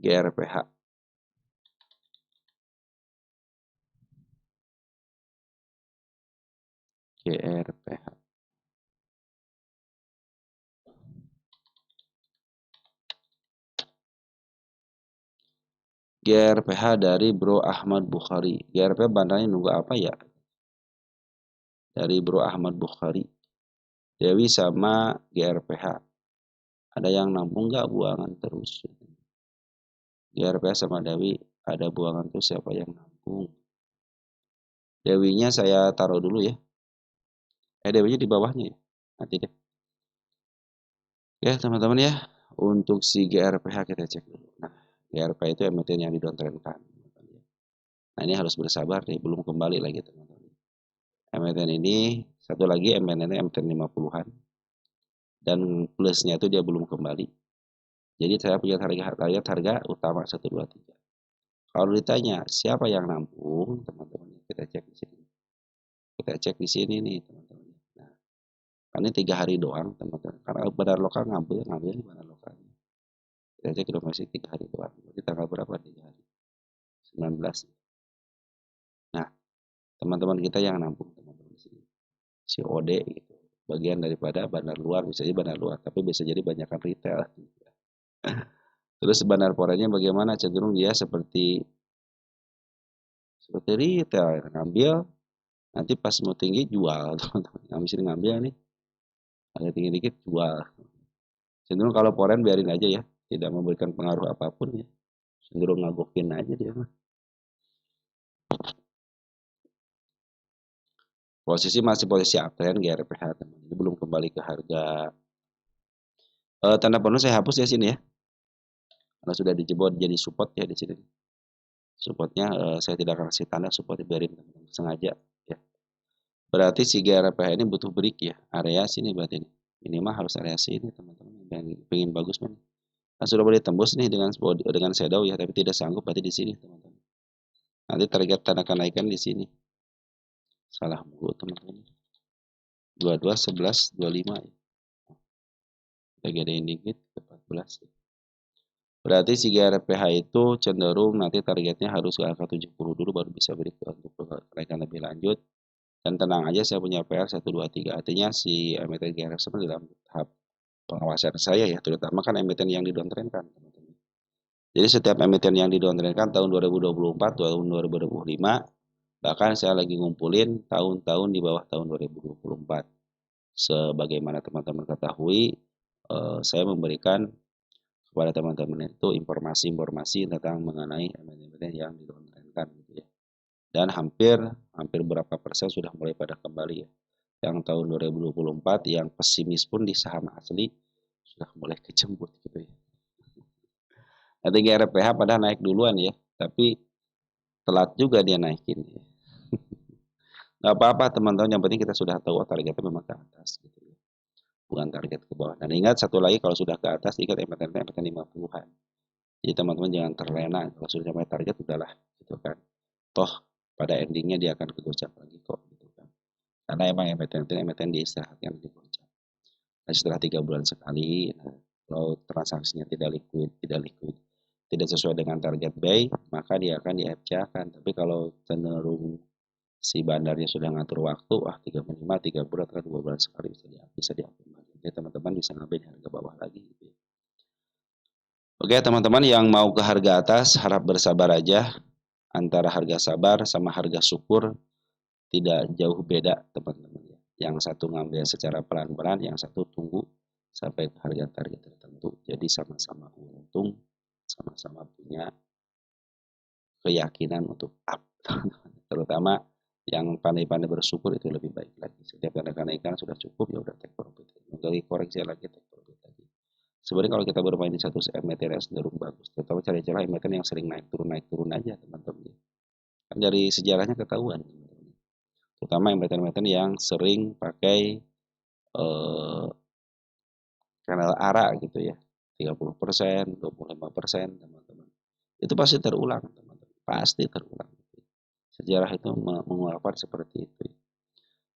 GRPH. GRPH. GRPH dari Bro Ahmad Bukhari. GRPH bandarnya nunggu apa ya? Dari Bro Ahmad Bukhari. Dewi sama GRPH. Ada yang nampung nggak buangan terus? GRPH sama Dewi ada buangan terus siapa yang nampung? Dewinya saya taruh dulu ya. Dewinya di bawahnya ya. Nanti deh. Ya teman-teman ya. Untuk si GRPH kita cek dulu. Nah GRPH itu emiten yang didontrenkan. Nah ini harus bersabar nih. Belum kembali lagi teman-teman. Emiten ini satu lagi emiten 50-an. Dan plusnya itu dia belum kembali. Jadi saya punya harga utama 123. Kalau ditanya siapa yang nampung, teman-teman kita cek di sini. Kita cek di sini nih, teman-teman. Nah, ini 3 hari doang, teman-teman. Karena bandar lokal ngambil di bandar lokalnya. Kita cek masih 3 hari doang. Jadi tanggal berapa 3 hari? 19. Nah, teman-teman kita yang nampung, teman-teman di sini. Si OD gitu. Bagian daripada bandar luar, bisa jadi bandar luar, tapi bisa jadi banyakkan retail. Terus bandar porennya bagaimana? Cenderung dia seperti retail, ngambil nanti pas mau tinggi jual teman-teman. Yang mesti ngambil nih agak tinggi dikit jual. Cenderung kalau poren biarin aja ya, tidak memberikan pengaruh apapun ya. Cenderung ngagokin aja dia mah. Posisi masih posisi uptrend GRPH teman. Ini belum kembali ke harga. Tanda penuh saya hapus ya sini ya. Karena sudah dijebol jadi support ya di sini. Supportnya saya tidak akan kasih tanda support, biarin teman-teman sengaja ya. Berarti si GRPH ini butuh break ya. Area sini berarti ini. Ini mah harus area sini teman-teman. Yang pengen bagus man. Nah, sudah boleh tembus nih dengan shadow ya, tapi tidak sanggup berarti di sini teman-teman. Nanti target tanda kenaikan di sini. Salah mulu teman-teman. 22 11 25 ya. Lagi ada yang dikit 14 ya. Berarti si GRPH itu cenderung nanti targetnya harus ke angka 70 dulu baru bisa beri untuk kenaikan lebih lanjut. Dan tenang aja, saya punya PR 1, 2, 3. Artinya si emiten GRF sebenarnya dalam tahap pengawasan saya ya, terutama kan emiten yang didowntrendkan, teman-teman. Jadi setiap emiten yang didowntrendkan tahun 2024, tahun 2025, bahkan saya lagi ngumpulin tahun-tahun di bawah tahun 2024. Sebagaimana teman-teman ketahui, saya memberikan kepada teman-teman itu informasi-informasi tentang mengenai emiten-emiten yang didowntrendkan gitu ya. Dan hampir berapa persen sudah mulai pada kembali ya. Yang tahun 2024 yang pesimis pun di saham asli sudah mulai kejemput gitu ya. Nanti GRPH pada naik duluan ya, tapi telat juga dia naikin ya. Nggak apa-apa teman-teman, yang penting kita sudah tahu targetnya memang ke atas gitu ya. Bukan target ke bawah. Dan ingat satu lagi, kalau sudah ke atas ingat emiten 50-an. Jadi teman-teman jangan terlena, kalau sudah sampai target udahlah gitu kan. Toh pada endingnya dia akan kegocap lagi kok gitu kan. Karena emang emiten diistirahatkan di gocap. Nah, setelah 3 bulan sekali, nah, kalau transaksinya tidak sesuai dengan target buy, maka dia akan di FCA-kan. Tapi kalau cenderung si bandarnya sudah ngatur waktu, 3 bulan atau 2 bulan sekali bisa diambil lagi. Jadi teman-teman bisa ngambil harga bawah lagi gitu ya. Oke teman-teman, yang mau ke harga atas harap bersabar aja. Antara harga sabar sama harga syukur tidak jauh beda teman-teman ya. Yang satu ngambil secara pelan-pelan, yang satu tunggu sampai ke harga target tertentu. Jadi sama-sama untung, sama-sama punya keyakinan untuk up. Terutama yang pandai-pandai bersyukur itu lebih baik lagi. Setiap ada kenaikan sudah cukup, ya udah take profit. Kali koreksi lagi take profit lagi. Sebenarnya kalau kita bermain di satu emiten yang cenderung bagus, terutama cari celah emiten yang sering naik turun aja teman-teman. Kan dari sejarahnya ketahuan, terutama emiten-emiten yang sering pakai kanal ARA gitu ya, 30%, 25% teman-teman. Itu pasti terulang teman-teman, pasti terulang. Sejarah itu menguapkan seperti itu.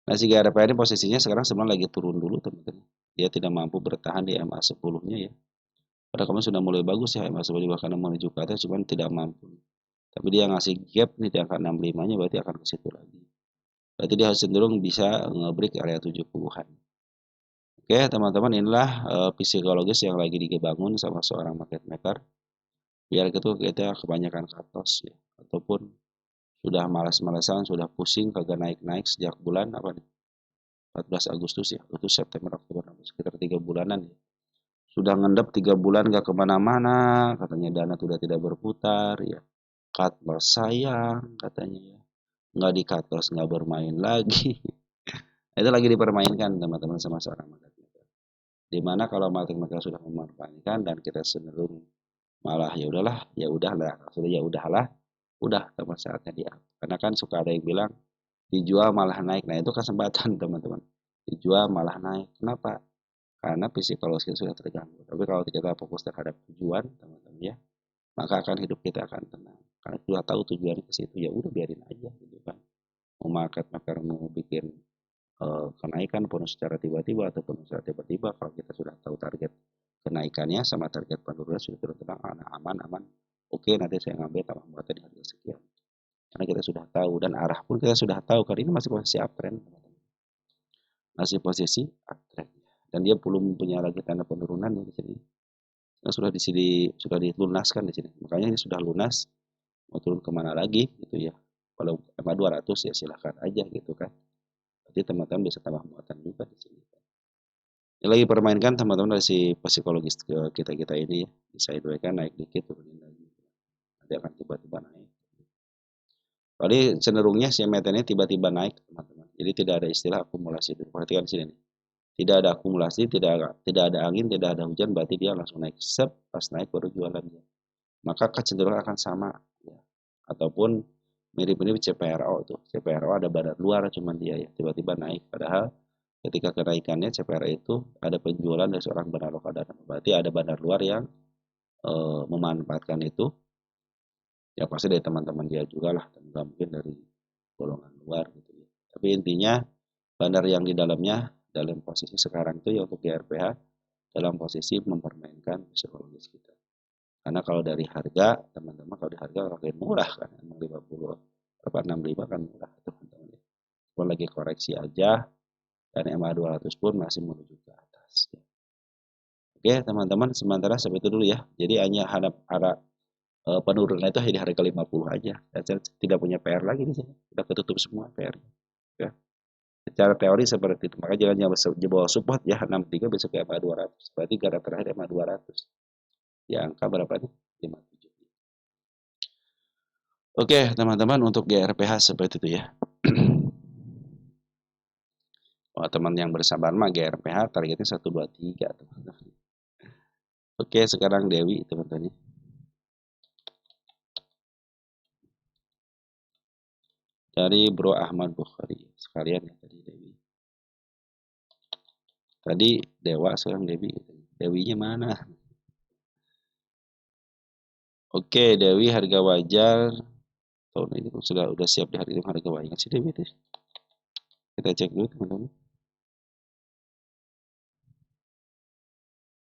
Nah, si GRPH ini posisinya sekarang sebenarnya lagi turun dulu teman-teman. Dia tidak mampu bertahan di MA 10-nya ya. Padahal kemarin sudah mulai bagus ya MA 10 bahkan menuju ke atas, cuman tidak mampu. Tapi dia ngasih gap nih di angka 65-nya, berarti akan ke situ lagi. Berarti dia cenderung bisa nge-break area 70-an. Oke teman-teman, inilah psikologis yang lagi dibangun sama seorang market maker. Biar gitu kita kebanyakan cut loss ya. Ataupun sudah malas-malasan, sudah pusing, kagak naik-naik sejak bulan apa nih? 14 Agustus ya, itu September, Oktober, sekitar 3 bulanan ya. Sudah ngendap 3 bulan gak kemana-mana, katanya dana sudah tidak berputar ya. Cut loss sayang katanya ya. Nggak di cut loss nggak bermain lagi. Itu lagi dipermainkan teman-teman sama seorang market maker. Dimana kalau market maker sudah memanfaatkan dan kita cenderung malah ya udahlah, sudah ya udahlah, udah teman saatnya di up. Karena kan suka ada yang bilang dijual malah naik. Nah itu kesempatan teman-teman. Dijual malah naik. Kenapa? Karena psikologis sudah terganggu. Tapi kalau kita fokus terhadap tujuan teman-teman ya, maka akan hidup kita akan tenang. Karena sudah tahu tujuannya ke situ, ya udah biarin aja gitu kan. Mau market maker mau bikin kenaikan pun secara tiba-tiba ataupun secara tiba-tiba, kalau kita sudah tahu target kenaikannya sama target penurunan sudah tenang, aman, oke nanti saya ngambil tambah muatan di harga sekian. Karena kita sudah tahu dan arah pun kita sudah tahu, karena ini masih posisi uptrend, masih posisi uptrend, dan dia belum punya lagi tanda penurunan di sini. Nah, sudah di sini sudah dilunaskan di sini, makanya ini sudah lunas, mau turun kemana lagi gitu ya. Kalau MA 200 ya silahkan aja gitu kan. Jadi teman-teman bisa tambah muatan juga di sini. Ini lagi permainkan teman-teman dari si psikologis kita ini ya. Bisa kan naik dikit turunin lagi. Nanti akan tiba-tiba naik. Jadi cenderungnya si emitennya tiba-tiba naik teman-teman. Jadi tidak ada istilah akumulasi. Perhatikan sini nih. Tidak ada akumulasi, tidak ada angin, tidak ada hujan, berarti dia langsung naik. Sep, pas naik baru jualan dia. Maka kecenderungan akan sama. Ya. Ataupun mirip-mirip CPRO tuh. CPRO ada badan luar cuman dia ya tiba-tiba naik. Padahal ketika kenaikannya CPRO itu ada penjualan dari seorang bandar lokal dana. Berarti ada bandar luar yang memanfaatkan itu. Ya pasti dari teman-teman dia juga lah. Dan nggak mungkin dari golongan luar gitu ya. Tapi intinya bandar yang di dalamnya dalam posisi sekarang itu ya untuk GRPH dalam posisi mempermainkan psikologis kita. Karena kalau dari harga, teman-teman kalau di harga makin murah kan, emang 50 apa 65 kan murah teman-teman. pun lagi koreksi aja, dan MA 200 pun masih menuju ke atas. Oke teman-teman, sementara seperti itu dulu ya. Jadi hanya harap penurunan itu di harga 50 aja. Dan saya tidak punya PR lagi di sini. Sudah ketutup semua PR. Ya. Secara teori seperti itu. Maka jangan jebol support ya 63 besok ke MA 200. Berarti gara terakhir MA 200. Ya angka berapa nih? 57. Oke teman-teman, untuk GRPH seperti itu ya. Wah, teman yang bersabar mah GRPH targetnya 123 teman-teman. Oke, sekarang Dewi teman-teman. Dari Bro Ahmad Bukhari. Sekalian ya tadi Dewi. Tadi Dewa, sekarang Dewi. Dewinya mana? Oke, Dewi harga wajar tahun ini sudah siap di hari ini harga wajar sih Dewi deh. Kita cek dulu teman-teman.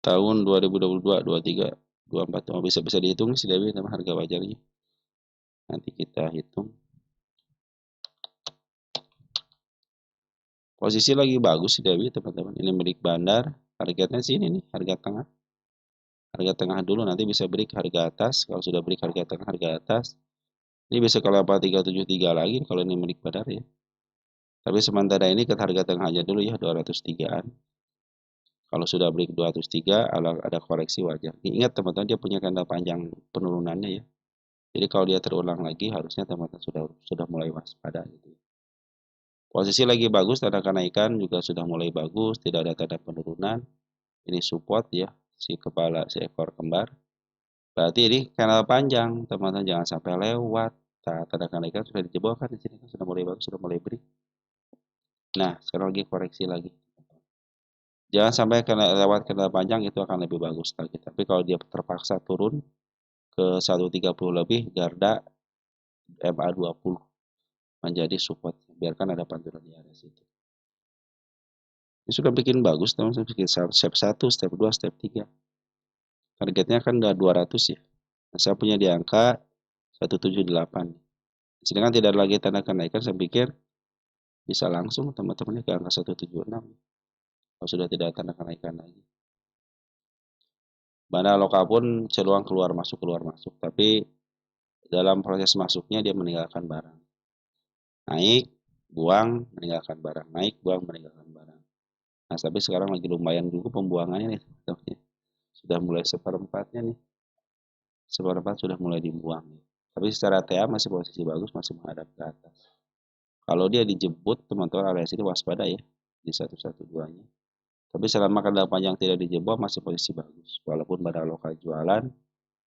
Tahun 2022, 23, 24, oh, bisa dihitung sih Dewi nama harga wajarnya. Nanti kita hitung. Posisi lagi bagus sih Dewi teman-teman. Ini milik bandar. Harganya sini nih, harga tengah. Harga tengah dulu, nanti bisa break harga atas. Kalau sudah break harga tengah, harga atas. Ini bisa ke 8373 lagi kalau ini milik bandar ya. Tapi sementara ini ke harga tengah aja dulu ya, 203-an. Kalau sudah break 203, ada koreksi wajar. Ingat teman-teman, dia punya candle panjang penurunannya ya. Jadi kalau dia terulang lagi, harusnya teman-teman sudah mulai waspada gitu. Posisi lagi bagus, tanda kenaikan juga sudah mulai bagus, tidak ada tanda penurunan. Ini support ya, si ekor kembar. Berarti ini kanal panjang, teman-teman jangan sampai lewat. Tanda kenaikan sudah dijebolkan di sini, sudah mulai bagus, sudah mulai break. Nah, sekarang lagi koreksi lagi. Jangan sampai lewat kanal panjang, itu akan lebih bagus lagi. Tapi kalau dia terpaksa turun ke 130 lebih, Garda MA 20 menjadi support. Biarkan ada pantulan di area situ. Ini sudah bikin bagus, teman-teman. Step 1, step 2, step 3. Targetnya kan udah 200 ya. Nah, saya punya di angka 178. Sini kan tidak lagi tanda kenaikan, saya pikir bisa langsung teman-teman ke angka 176. Kalau sudah tidak tanda kenaikan lagi. Mana lokal pun celuang keluar masuk, tapi dalam proses masuknya dia meninggalkan barang. Naik, buang, meninggalkan barang. Naik, buang, meninggalkan barang. Nah, tapi sekarang lagi lumayan juga pembuangannya nih. Sudah mulai seperempatnya nih. Seperempat sudah mulai dibuang. Tapi secara TA masih posisi bagus, masih menghadap ke atas. Kalau dia dijemput, teman-teman area sini waspada ya. Di 112-nya. Tapi selama kendala panjang tidak dijebol masih posisi bagus. Walaupun pada lokal jualan,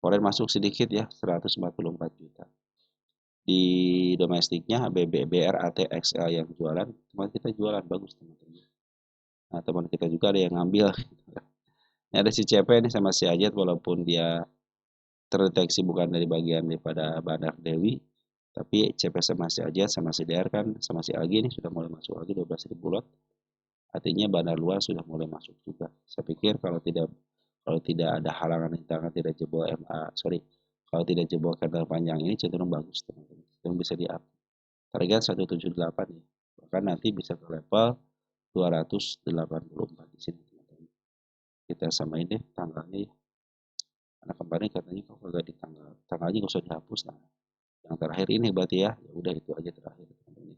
foreign masuk sedikit ya, 144 juta. Di domestiknya BR, AT, XL yang jualan, teman kita jualan bagus teman-teman. Nah teman kita juga ada yang ngambil. Ini ada si CP nih sama si Ajat, walaupun dia terdeteksi bukan dari bagian daripada Bandar Dewi, tapi CP sama si Ajat sama si DR kan sama si Agi ini sudah mulai masuk lagi 12.000 lot. Artinya bandar luar sudah mulai masuk juga. Saya pikir kalau tidak ada halangan rintangan tidak jebol kalau tidak jebol kanal panjang ini cenderung bagus teman-teman. Cenderung bisa di-up. Target 178 ya. Bahkan nanti bisa ke level 284 di sini teman-teman. Kita samain deh tanggalnya ya. Karena kemarin katanya kalau nggak di tanggalnya nggak usah dihapus. Nah, yang terakhir ini berarti ya udah itu aja terakhir teman-teman.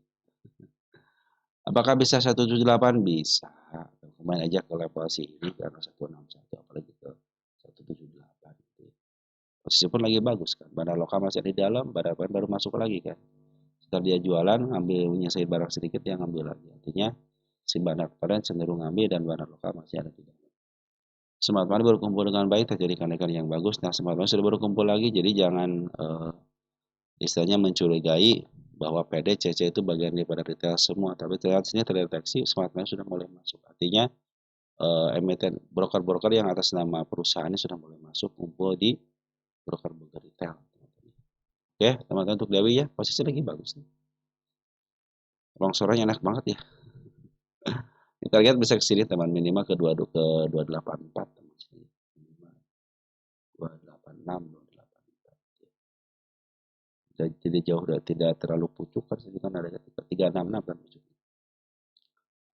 Apakah bisa 178? Bisa. Kemarin aja ke level ini karena 161 apalagi ke 178. Posisi pun lagi bagus kan. Bandar lokal masih di dalam, bandar baru masuk lagi kan. Setelah dia jualan, ngambil menyelesaikan barang sedikit yang ngambil lagi. Artinya si bandar kemarin cenderung ngambil dan bandar lokal masih ada di dalam. Smart money berkumpul dengan baik terjadi kenaikan yang bagus. Nah, smart money sudah berkumpul lagi, jadi jangan istilahnya mencurigai bahwa PD, CC itu bagian daripada retail semua. Tapi terlihat sini terdeteksi smart money sudah mulai masuk. Artinya emiten broker-broker yang atas nama perusahaan ini sudah mulai masuk kumpul di broker-broker retail. Oke, teman-teman untuk Dewi ya, posisi lagi bagus nih. Longsorannya enak banget ya. Kita lihat bisa ke sini teman, minimal ke 284 teman. 286, 284. tidak jauh dan tidak terlalu pucuk kan ada ketika 366 kan pucuknya.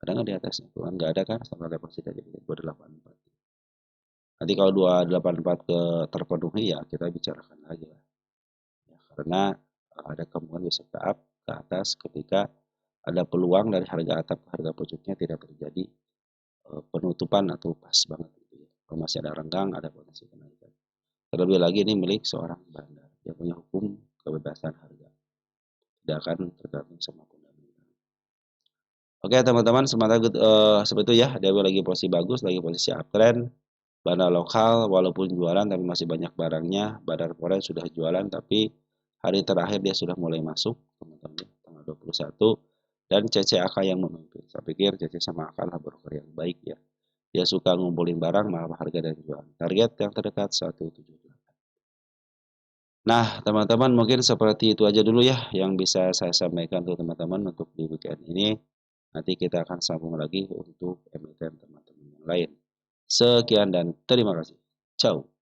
Ada nggak di atasnya? Tuh kan nggak ada kan standar deposit aja 284. Nanti kalau 284 terpenuhi ya kita bicarakan lagi lah. Ya, karena ada kemungkinan bisa ke up ke atas ketika ada peluang dari harga atap ke harga pucuknya tidak terjadi penutupan atau pas banget gitu ya. Kalau masih ada renggang ada potensi kenaikan. Terlebih lagi ini milik seorang bandar yang punya hukum kebebasan harga. Tidak akan tergantung sama fundamental. Oke teman-teman seperti itu ya. Dewi lagi posisi bagus, lagi posisi uptrend. Bandar lokal walaupun jualan tapi masih banyak barangnya. Bandar foreign sudah jualan tapi hari terakhir dia sudah mulai masuk teman-teman ya, tanggal 21 dan CCAK yang memimpin. Saya pikir CC sama AK lah broker yang baik ya. Dia suka ngumpulin barang malah harga dan jual. Target yang terdekat 178. Nah, teman-teman mungkin seperti itu aja dulu ya yang bisa saya sampaikan untuk teman-teman untuk di weekend ini. Nanti kita akan sambung lagi untuk emiten teman-teman yang lain. Sekian dan terima kasih. Ciao.